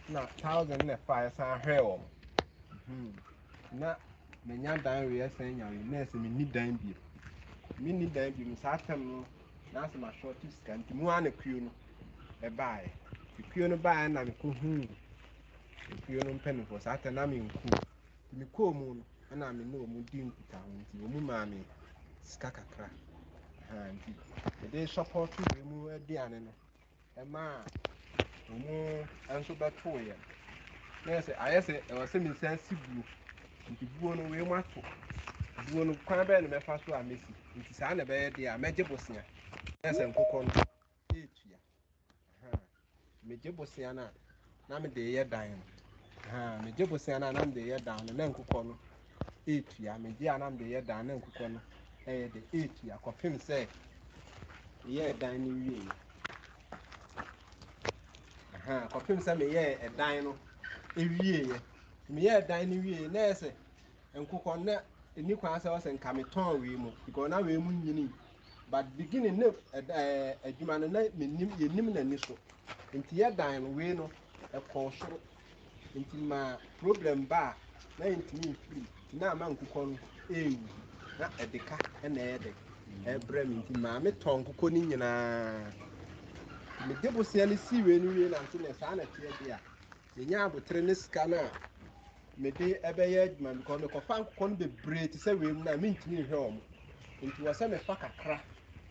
Not 1,000 in a fire, so hell. Not many dying, we are saying, your nurse, and me need dime be. Me need dime be, Miss Atom, that's my shortest can't move on a queue. A buy. The queue buy, and I'm cool. The queue penny for Saturn, I'm in cool. Me cool moon, and I'm in no moon, town, you mammy, skakakra. And they support to remove a diana. A man, and so back for you. Yes, I say, I was semi sensible. If you go away, what for? You want to climb and my first one, Missy. It is an abed, they are Majabosiana. Yes, and cook on it. Majabosiana, Name de year dying. me je bosia na nam de ye down na nkukọ no 8 ya me je anam de ye down na nkukọ no eh de 8 ya kọpem sɛ ye dan ni wie kɔpem sɛ meyɛ ɛdan no ɛwieɛ meyɛ ɛdan no wie na ɛsɛ nkokɔ na ɛni kwan sɛ wɔsɛ nka metɔn wei mu because na wei mu nyini but beginning ne adwuma no na yɛnim n'ani so nti yɛ dan no wei no ɛkɔɔ soro nti ma problem ba na yɛntumi mfiri na ama nkokɔ no ɛɛwu na ɛde ka ɛna ɛyɛ de ɛbrɛ me nti ma metɔn nkokɔ no nyinaa me de bosia ne si we no we na nso na saa na tie dia me nya abotre ne sika na me de ɛbɛyɛ adwuma me kɔ me kɔfa nkokɔ no bebree te sɛ we mu na me ntimi hwɛ ɔmo nti wɔ sɛ me fa kakra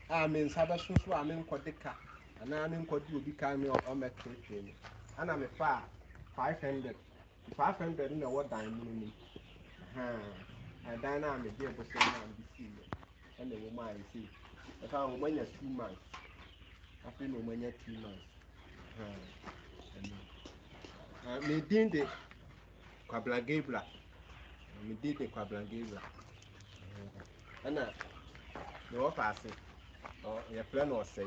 a me nsa bɛsoso a me nkɔ de ka ana me nkɔ de obi ka me ɔmɛtwetwe me ana me fa 500 na wɔ dan mu no dan na me de bosia na me si ɛna wɔ mu a yɛsi ɛfa wɔ manya 2 months after no manya 2 months me din de Kwabla Gabriel me din de Kwabla Gabriel ana me wɔ paase yɛ plan no say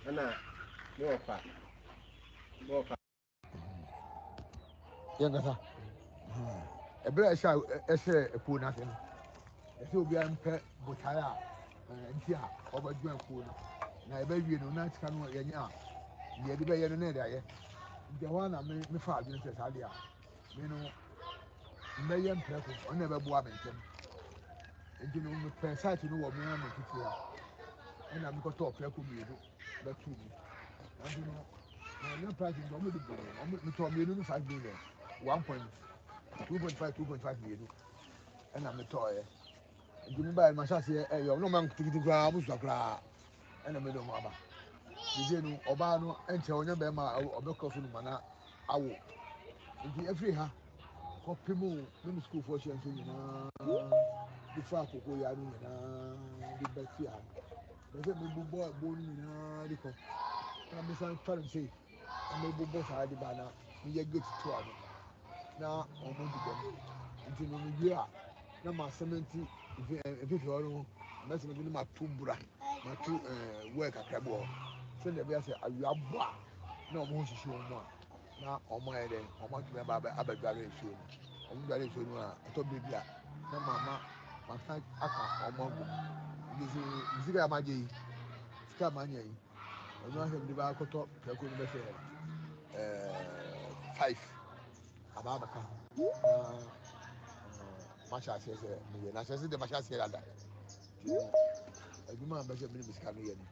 ana me wɔ pa yɛnkasa ɛberɛ a ɛhyɛ apuo no ase no ɛsɛ obiara mpɛ botae a nti a ɔbɛdwuma apuo no na yɛbɛwie no na sika no yɛnyɛ a yɛde bɛyɛ no na yɛde ayɛ nti ɛhɔ na mefa adwene sɛ saa deɛ a me no mmɛyɛ mprɛko ɔno na ɛbɛboa me ntɛm nti no mepɛ site no wɔ me a metete a ɛna mekɔtɔɔ prɛko mmienu bɛtoo mu nanso no na price nti ɔmo de boo metɔɔ mmienu no 5 million 2.5 mmienu ɛna metɔɔyɛ nti mebaeɛ no mahyɛ aseɛ ɛyɛ ɔno ɔma nketekete koraa ɔmosua koraa ɛna mede ɔmo aba sese no ɔbaa no ɛnkyɛ ɔnyɛ bɛrima a ɔbɛkɔ so no ma na awo nti ɛfiri ha kɔpem ne mu sukuufoɔ hyɛ nso nyinaa de fa akoko ya no nyinaa de bɛsi ha bɛsɛ mebobɔ ɛbo no nyinaa de kɔ na mesan fa no sei na mebobɔ saa de ba na meyɛ gate to a no na ɔmo de dɛm nti no mewie a na ma sɛmɛnti mfifi hɔ no mɛsɛmɛnti no mato bura mato wɛɛ kakra bi wɔ hɔ sɛdeɛ ɛbɛyɛ sɛ awia bɔ a na ɔmo ho hyehyɛ wɔn mu a na ɔmo ayɛ dɛ ɔmo atumi abɛdware nsuo no ɔmo dware nsuo no a ɛtɔ beebi a na masa aka ɔmo agu mu nti sika a magye yi sika a manya yi ɔno ahwɛ mi de ba akɔtɔ prɛko no bɛsɛ 5 aba abɛka na mahyɛ aseɛ sɛ meyɛ na ahyɛ sɛ deɛ mahyɛ aseɛ dada adwuma a bɛsɛ mene me sika no yɛ no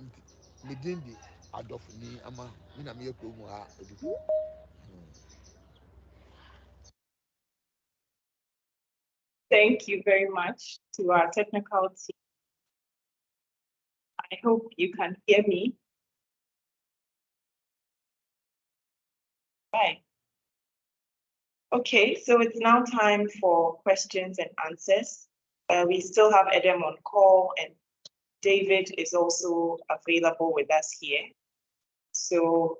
nti medin de adɔfoni ama me na meyɛ kurom ha aduku. Thank you very much to our technical team. I hope you can hear me. Right. Okay, so it's now time for questions and answers. We still have Edem on call and David is also available with us here. So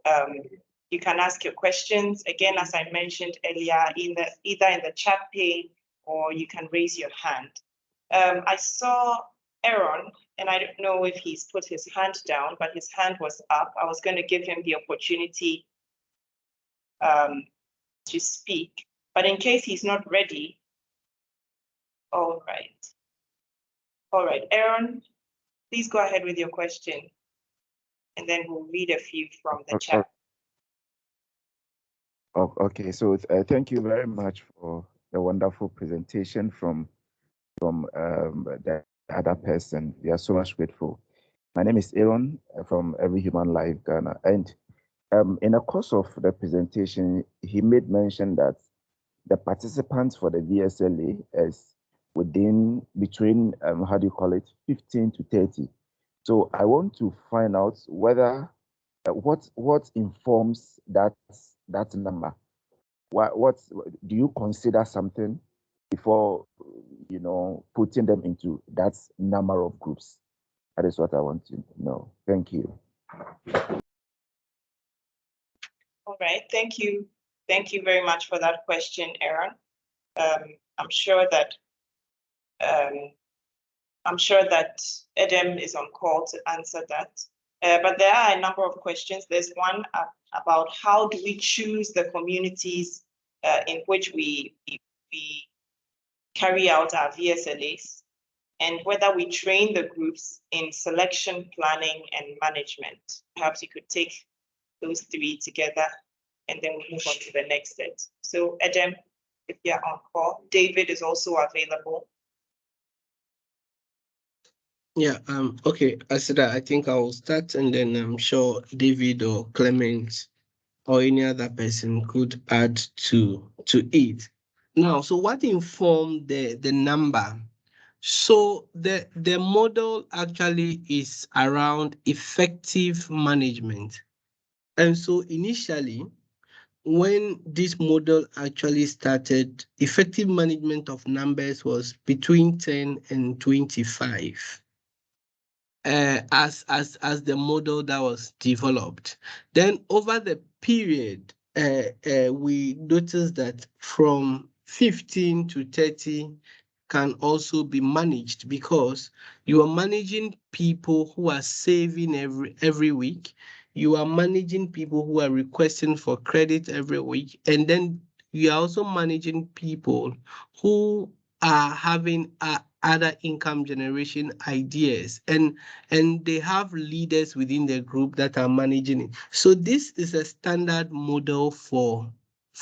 you can ask your questions. Again, as I mentioned earlier, either in the chat pane or you can raise your hand. I saw Aaron, and I don't know if he's put his hand down, but his hand was up. I was going to give him the opportunity to speak, but in case he's not ready, all right, Aaron, please go ahead with your question, and then we'll read a few from the chat. Okay, so thank you very much for the wonderful presentation from the other person. We are so much grateful. My name is Aaron from Every Human Life Ghana, and in the course of the presentation, he made mention that the participants for the VSLA is between 15 to 30. So I want to find out whether what informs that number. What do you consider something before putting them into that number of groups? That is what I want to know. Thank you. All right, thank you Thank you very much for that question, Aaron. I'm sure that Edem is on call to answer that. But there are a number of questions. There's one about how do we choose the communities in which we carry out our VSLAs, and whether we train the groups in selection, planning, and management. Perhaps you could take those three together, and then we move on to the next set. So Edem, if you're on call, David is also available. Yeah, okay, Asida, I think I will start, and then I'm sure David or Clement or any other person could add to it. Now, so what informed the number? So the model actually is around effective management. And so initially, when this model actually started, effective management of numbers was between 10 and 25. As the model that was developed. Then over the period, we noticed that from 15 to 30 can also be managed, because you are managing people who are saving every week. You are managing people who are requesting for credit every week. And then you are also managing people who are having other income generation ideas, and they have leaders within the group that are managing it. So this is a standard model for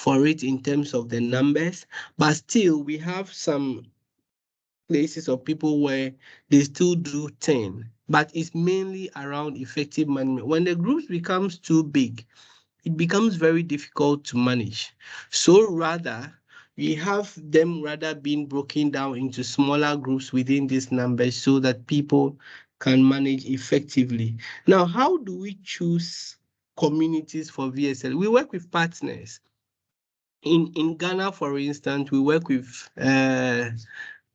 it in terms of the numbers, but still we have some places of people where they still do 10, but it's mainly around effective management. When the groups becomes too big, it becomes very difficult to manage. So rather, we have them rather being broken down into smaller groups within these numbers so that people can manage effectively. Now, how do we choose communities for VSL? We work with partners. In Ghana, for instance, we work with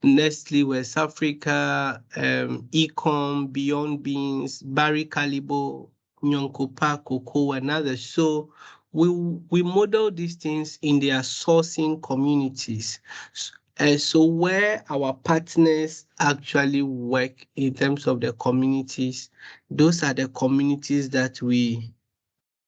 Nestle West Africa, Ecom, Beyond Beans, Barry Calibo, Nyonkopa, Cocoa, and others. So we model these things in their sourcing communities. So where our partners actually work in terms of the communities, those are the communities that we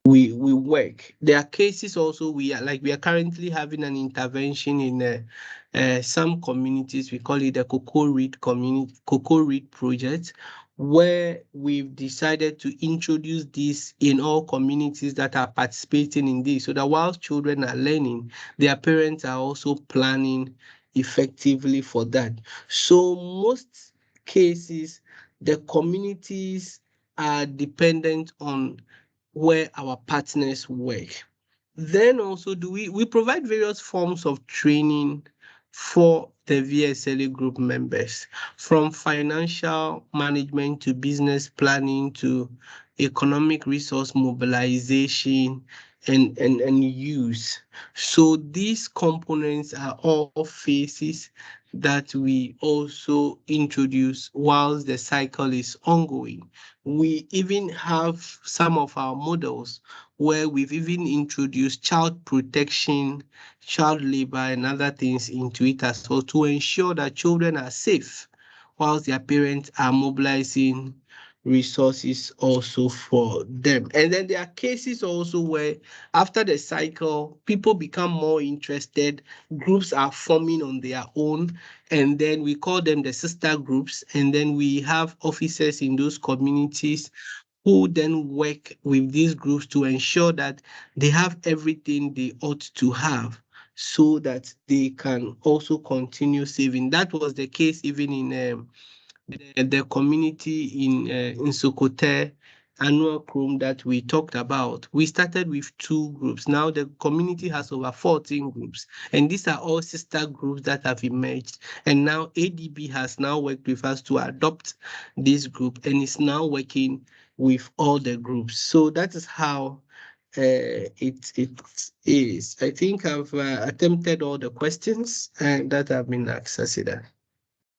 work. There are cases also we are currently having an intervention in some communities. We call it the Cocoa Read project, where we've decided to introduce this in all communities that are participating in this, so that whilst children are learning, their parents are also planning effectively for that. So most cases, the communities are dependent on where our partners work. Then also we provide various forms of training for the VSLA group members, from financial management to business planning to economic resource mobilization and use. So these components are all phases that we also introduce whilst the cycle is ongoing. We even have some of our models where we've even introduced child protection, child labor, and other things into it as well, to ensure that children are safe whilst their parents are mobilizing resources also for them. And then there are cases also where after the cycle, people become more interested, groups are forming on their own, and then we call them the sister groups, and then we have officers in those communities who then work with these groups to ensure that they have everything they ought to have, so that they can also continue saving. That was the case even in the community in Sokote annual Chrome that we talked about. We started with 2 groups. Now the community has over 14 groups, and these are all sister groups that have emerged. And now ADB has now worked with us to adopt this group, and is now working with all the groups. So that is how it is. I think I've attempted all the questions that have been asked, Asida.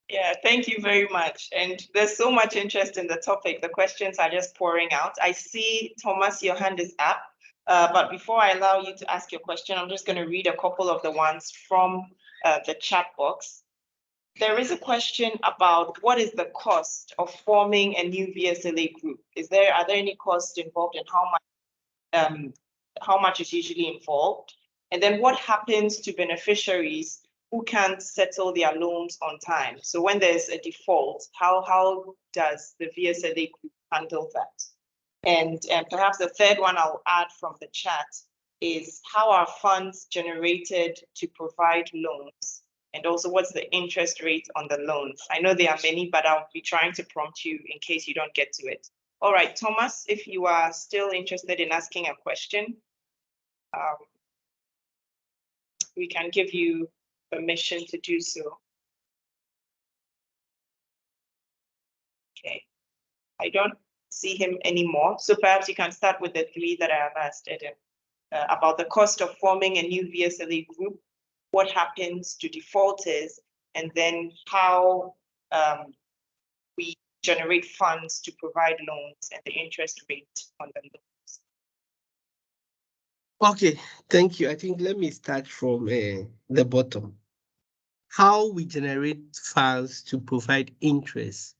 Yeah, thank you very much. And there's so much interest in the topic. The questions are just pouring out. I see, Thomas, your hand is up. But before I allow you to ask your question, I'm just going to read a couple of the ones from the chat box. There is a question about what is the cost of forming a new VSLA group? Are there any costs involved, and how much is usually involved? And then what happens to beneficiaries who can't settle their loans on time? So when there's a default, how does the VSLA group handle that? And perhaps the third one I'll add from the chat is how are funds generated to provide loans? And also what's the interest rate on the loans? I know there are many, but I'll be trying to prompt you in case you don't get to it. All right, Thomas, if you are still interested in asking a question, we can give you permission to do so. Okay, I don't see him anymore. So perhaps you can start with the three that I have asked, Eden, about the cost of forming a new VSLA group, what happens to defaulters, and then how we generate funds to provide loans and the interest rate on the loans. Okay, thank you. I think let me start from the bottom. How we generate funds to provide interest.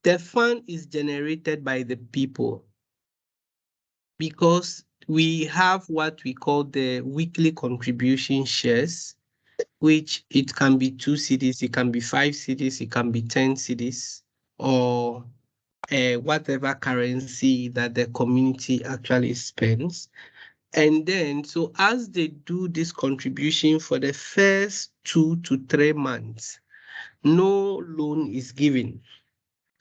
The fund is generated by the people because we have what we call the weekly contribution shares, which it can be 2 cedis, it can be 5 cedis, it can be 10 cedis, or whatever currency that the community actually spends. And then, so as they do this contribution for the first 2 to 3 months, no loan is given.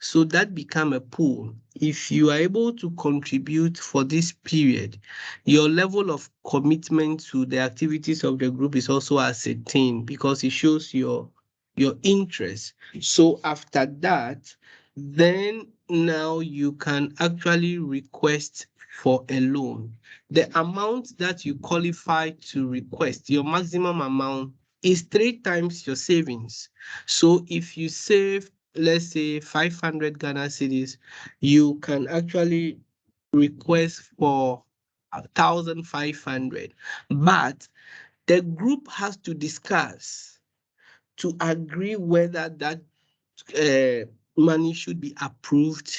So that become a pool. If you are able to contribute for this period, your level of commitment to the activities of the group is also ascertained because it shows your interest. So after that, then now you can actually request for a loan. The amount that you qualify to request, your maximum amount, is 3 times your savings. So if you save, let's say 500 Ghana cedis, you can actually request for 1,500. But the group has to discuss to agree whether that money should be approved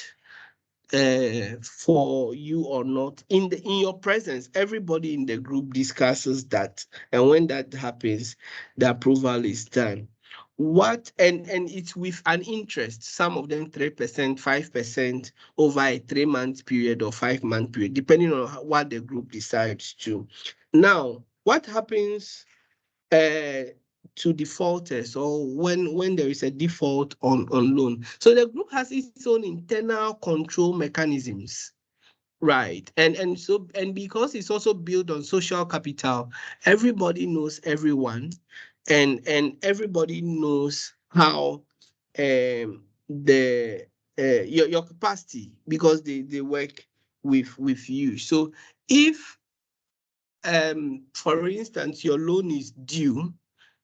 for you or not. In your presence, everybody in the group discusses that, and when that happens, the approval is done. And it's with an interest, some of them 3%, 5% over a 3-month period or 5-month period, depending on what the group decides to. Now, what happens to defaulters, or when there is a default on loan? So the group has its own internal control mechanisms, right? And because it's also built on social capital, everybody knows everyone, and everybody knows how your capacity, because they work with you. So if for instance your loan is due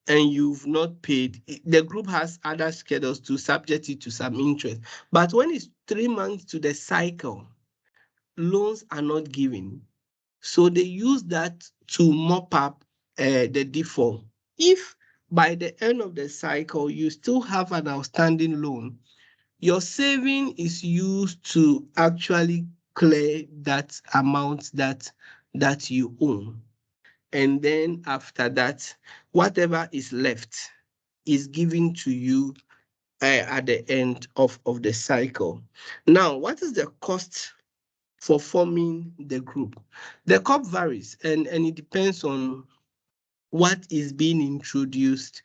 and you've not paid, the group has other schedules to subject it to some interest. But when it's 3 months to the cycle, loans are not given. So they use that to mop up the default. If by the end of the cycle, you still have an outstanding loan, your saving is used to actually clear that amount that you own. And then after that, whatever is left is given to you at the end of the cycle. Now, what is the cost for forming the group? The cost varies, and it depends on what is being introduced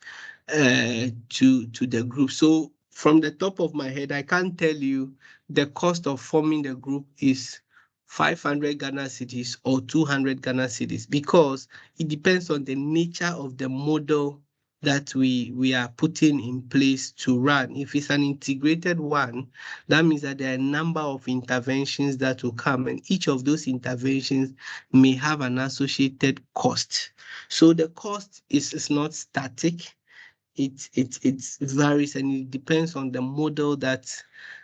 to the group. So from the top of my head, I can't tell you the cost of forming the group is 500 Ghana cedis or 200 Ghana cedis, because it depends on the nature of the model that we are putting in place to run. If it's an integrated one, that means that there are a number of interventions that will come, and each of those interventions may have an associated cost. So the cost is not static. it varies, and it depends on the model that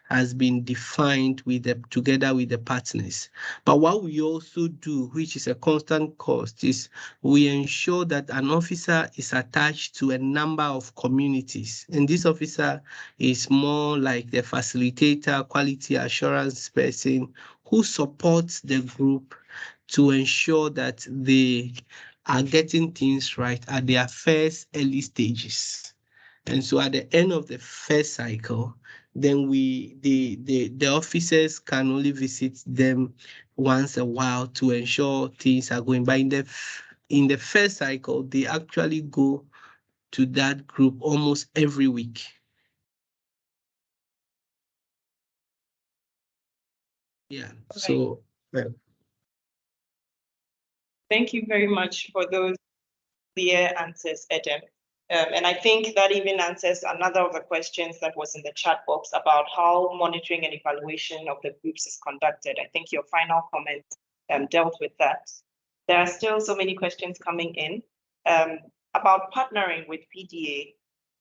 has been defined together with the partners. But what we also do, which is a constant cost, is we ensure that an officer is attached to a number of communities. And this officer is more like the facilitator, quality assurance person who supports the group to ensure that they are getting things right at their first early stages. And so at the end of the first cycle, then the officers can only visit them once a while to ensure things are going. But in the first cycle, they actually go to that group almost every week. Yeah. So thank you very much for those clear answers, Edem. And I think that even answers another of the questions that was in the chat box about how monitoring and evaluation of the groups is conducted. I think your final comment dealt with that. There are still so many questions coming in about partnering with PDA.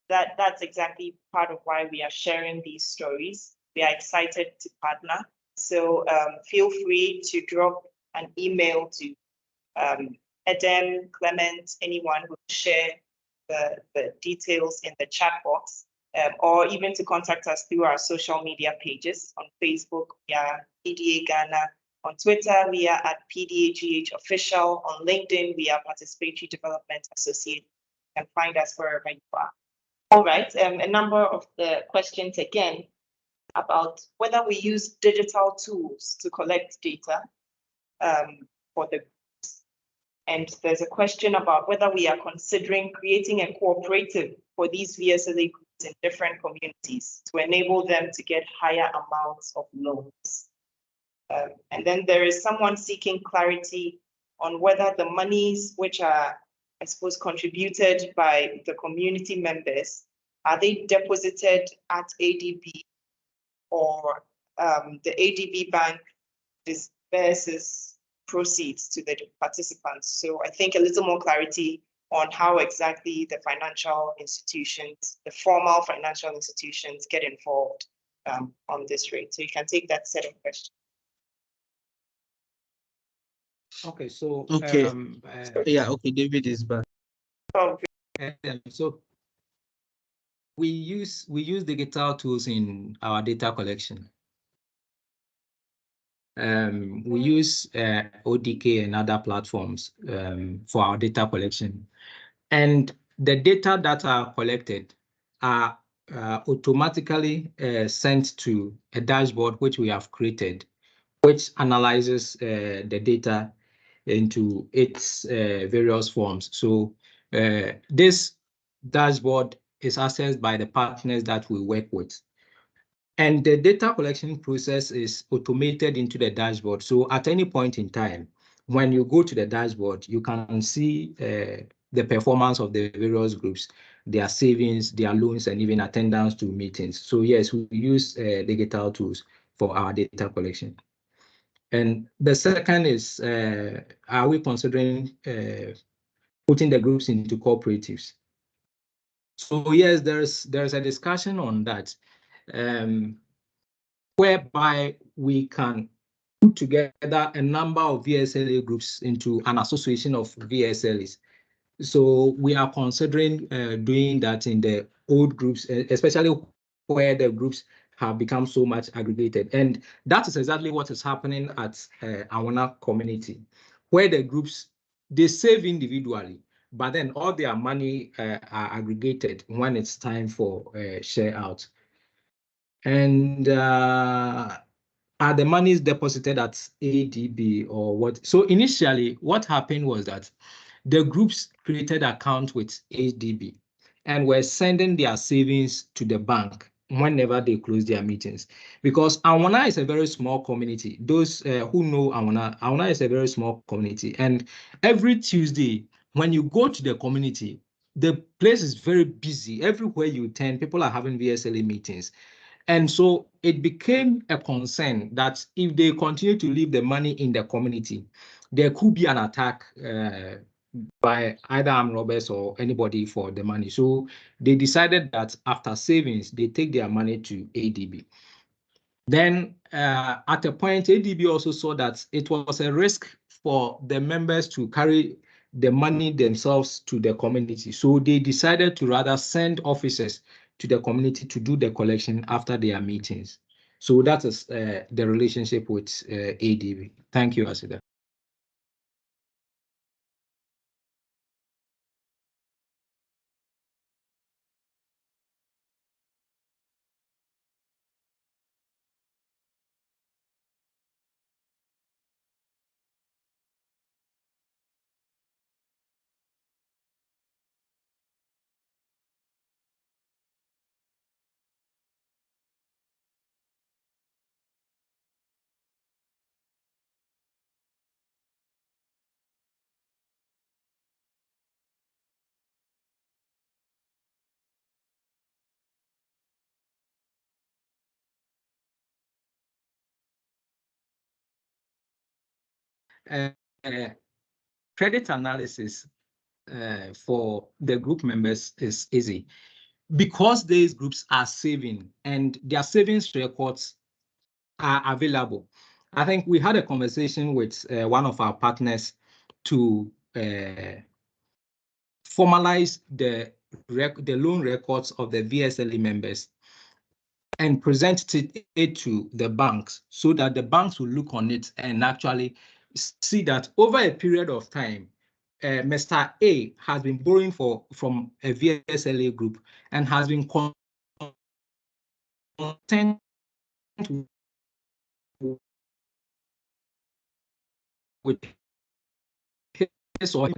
That's exactly part of why we are sharing these stories. We are excited to partner. So feel free to drop an email to Edem, Clement, anyone who share the details in the chat box, or even to contact us through our social media pages. On Facebook, we are PDA Ghana. On Twitter, we are at PDAGH Official. On LinkedIn, we are Participatory Development Associate. You can find us wherever you are. All right, a number of the questions again about whether we use digital tools to collect data for the groups. And there's a question about whether we are considering creating a cooperative for these VSLA groups in different communities to enable them to get higher amounts of loans. And then there is someone seeking clarity on whether the monies which are, I suppose, contributed by the community members, are they deposited at ADB, or the ADB bank disperses proceeds to the participants? So I think a little more clarity on how exactly the financial institutions, the formal financial institutions, get involved on this rate. So you can take that set of questions. Okay, so okay, yeah, okay, David is back. So we use digital tools in our data collection. We use ODK and other platforms for our data collection, and the data that are collected are automatically sent to a dashboard which we have created, which analyzes the data into its various forms. So this dashboard is accessed by the partners that we work with. And the data collection process is automated into the dashboard. So at any point in time, when you go to the dashboard, you can see the performance of the various groups, their savings, their loans, and even attendance to meetings. So yes, we use digital tools for our data collection. And the second is, are we considering putting the groups into cooperatives? So yes, there's a discussion on that, whereby we can put together a number of VSLA groups into an association of VSLAs. So we are considering doing that in the old groups, especially where the groups have become so much aggregated. And that is exactly what is happening at Awana community, where the groups, they save individually, but then all their money are aggregated when it's time for share out. And are the monies deposited at ADB or what? So initially, what happened was that the groups created account with ADB and were sending their savings to the bank whenever they close their meetings. Because Awana is a very small community. Those who know Awana is a very small community. And every Tuesday, when you go to the community, the place is very busy. Everywhere you turn, people are having VSLA meetings. And so it became a concern that if they continue to leave the money in the community, there could be an attack by either armed robbers or anybody for the money. So they decided that after savings, they take their money to ADB. Then at a point, ADB also saw that it was a risk for the members to carry the money themselves to the community. So they decided to rather send officers to the community to do the collection after their meetings. So that is the relationship with ADB. Thank you, Asida. Credit analysis for the group members is easy because these groups are saving and their savings records are available. I think we had a conversation with one of our partners to formalize the loan records of the VSLE members and present it to the banks so that the banks will look on it and actually see that over a period of time, Mr. A has been borrowing from a VSLA group and has been content with or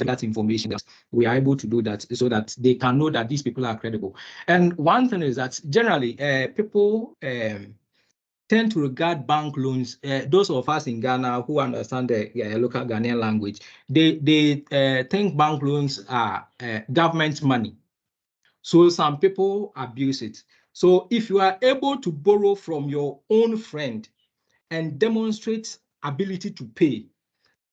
that information. We are able to do that so that they can know that these people are credible. And one thing is that generally people tend to regard bank loans, those of us in Ghana who understand the local Ghanaian language, they think bank loans are government money. So some people abuse it. So if you are able to borrow from your own friend and demonstrate ability to pay,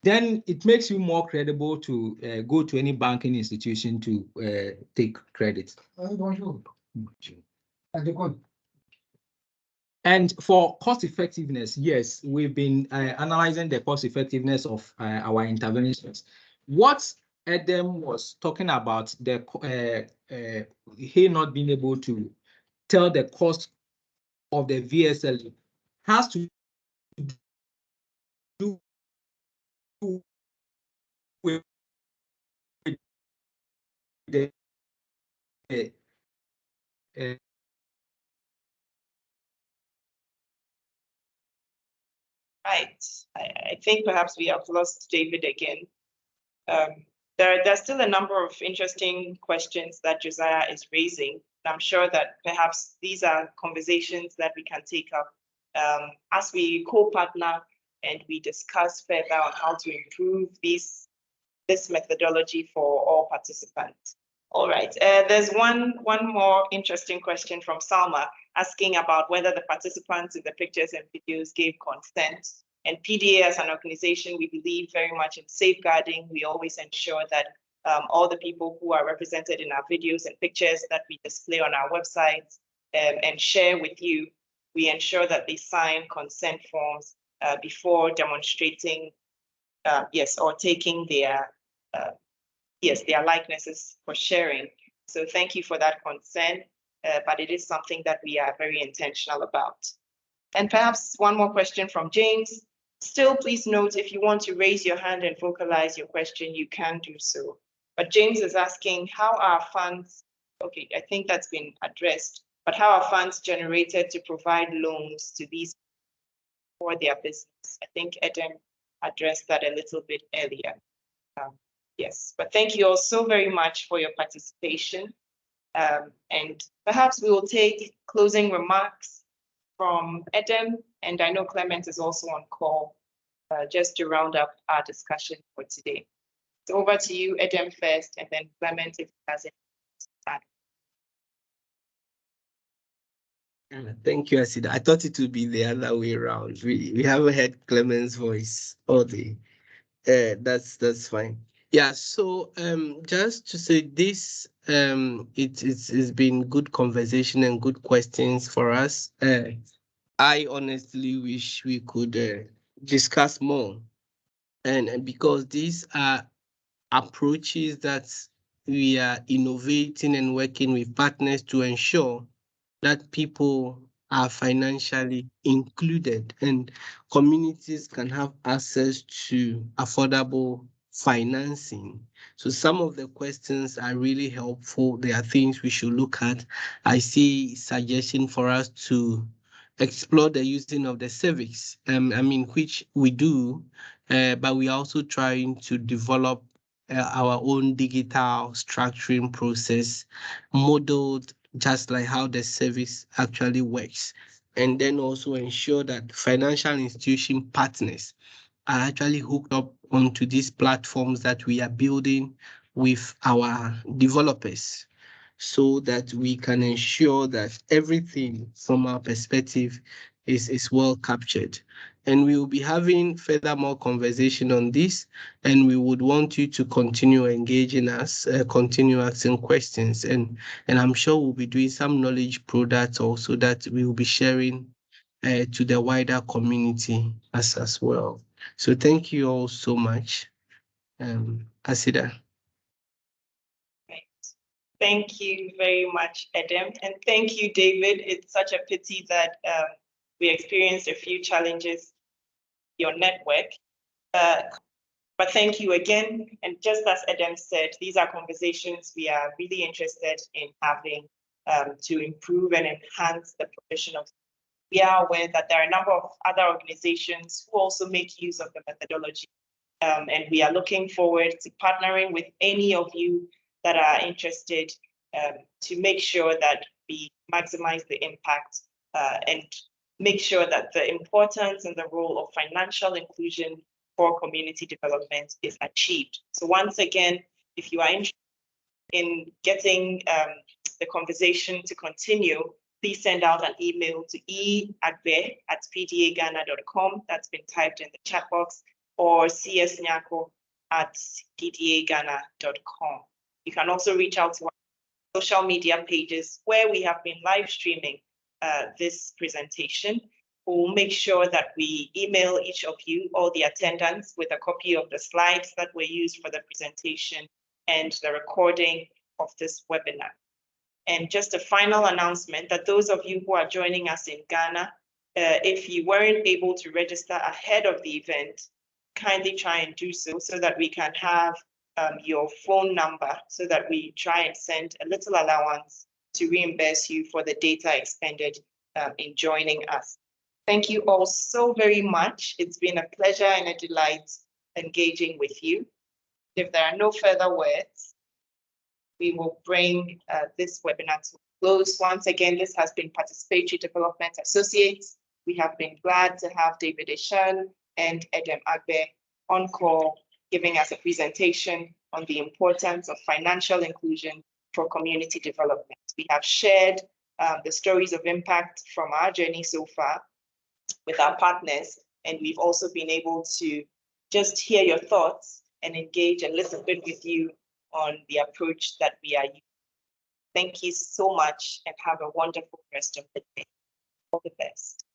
then it makes you more credible to go to any banking institution to take credit. And for cost effectiveness, yes, we've been analyzing the cost effectiveness of our interventions. What Edem was talking about, he not being able to tell the cost of the VSL has to do with the Right. I think perhaps we have lost David again. There's still a number of interesting questions that Josiah is raising. I'm sure that perhaps these are conversations that we can take up as we co-partner and we discuss further on how to improve this methodology for all participants. All right, there's one more interesting question from Salma asking about whether the participants in the pictures and videos gave consent. And PDA as an organization, we believe very much in safeguarding. We always ensure that all the people who are represented in our videos and pictures that we display on our websites and share with you, we ensure that they sign consent forms before demonstrating, or taking their their likenesses for sharing. So thank you for that consent, but it is something that we are very intentional about. And perhaps one more question from James. Still, please note, if you want to raise your hand and vocalize your question, you can do so. But James is asking, how are funds, okay, I think that's been addressed, but how are funds generated to provide loans to these for their business? I think Edem addressed that a little bit earlier. Yes, but thank you all so very much for your participation. And perhaps we will take closing remarks from Edem, and I know Clement is also on call just to round up our discussion for today. So over to you, Edem first, and then Clement if he has anything. Thank you, Asida. I thought it would be the other way around. We haven't heard Clement's voice all day. That's fine. Yeah, so just to say this, it's been good conversation and good questions for us. I honestly wish we could discuss more, and because these are approaches that we are innovating and working with partners to ensure that people are financially included and communities can have access to affordable financing. So some of the questions are really helpful. There are things we should look at. I see suggestion for us to explore the using of the civics, which we do, but we are also trying to develop our own digital structuring process modeled just like how the service actually works. And then also ensure that financial institution partners are actually hooked up onto these platforms that we are building with our developers so that we can ensure that everything from our perspective is well captured. And we will be having furthermore conversation on this, and we would want you to continue engaging us, continue asking questions, and I'm sure we'll be doing some knowledge products also that we will be sharing to the wider community as well. So thank you all so much, Asida. Thank you very much, Edem. And thank you, David. It's such a pity that we experienced a few challenges in your network. But thank you again. And just as Edem said, these are conversations we are really interested in having to improve and enhance the provision of. We are aware that there are a number of other organizations who also make use of the methodology. And we are looking forward to partnering with any of you that are interested to make sure that we maximize the impact and make sure that the importance and the role of financial inclusion for community development is achieved. So once again, if you are interested in getting the conversation to continue, please send out an email to e@pdaghana.com. That's been typed in the chat box, or csnyako@pdaghana.com. You can also reach out to our social media pages where we have been live streaming this presentation. We'll make sure that we email each of you, all the attendants, with a copy of the slides that were used for the presentation and the recording of this webinar. And just a final announcement that those of you who are joining us in Ghana, if you weren't able to register ahead of the event, kindly try and do so that we can have your phone number so that we try and send a little allowance to reimburse you for the data expended in joining us. Thank you all so very much. It's been a pleasure and a delight engaging with you. If there are no further words, we will bring this webinar to a close. Once again, this has been Participatory Development Associates. We have been glad to have David Eshan and Edem Agbe on call, giving us a presentation on the importance of financial inclusion for community development. We have shared the stories of impact from our journey so far with our partners, and we've also been able to just hear your thoughts and engage a little bit with you on the approach that we are using. Thank you so much and have a wonderful rest of the day. All the best.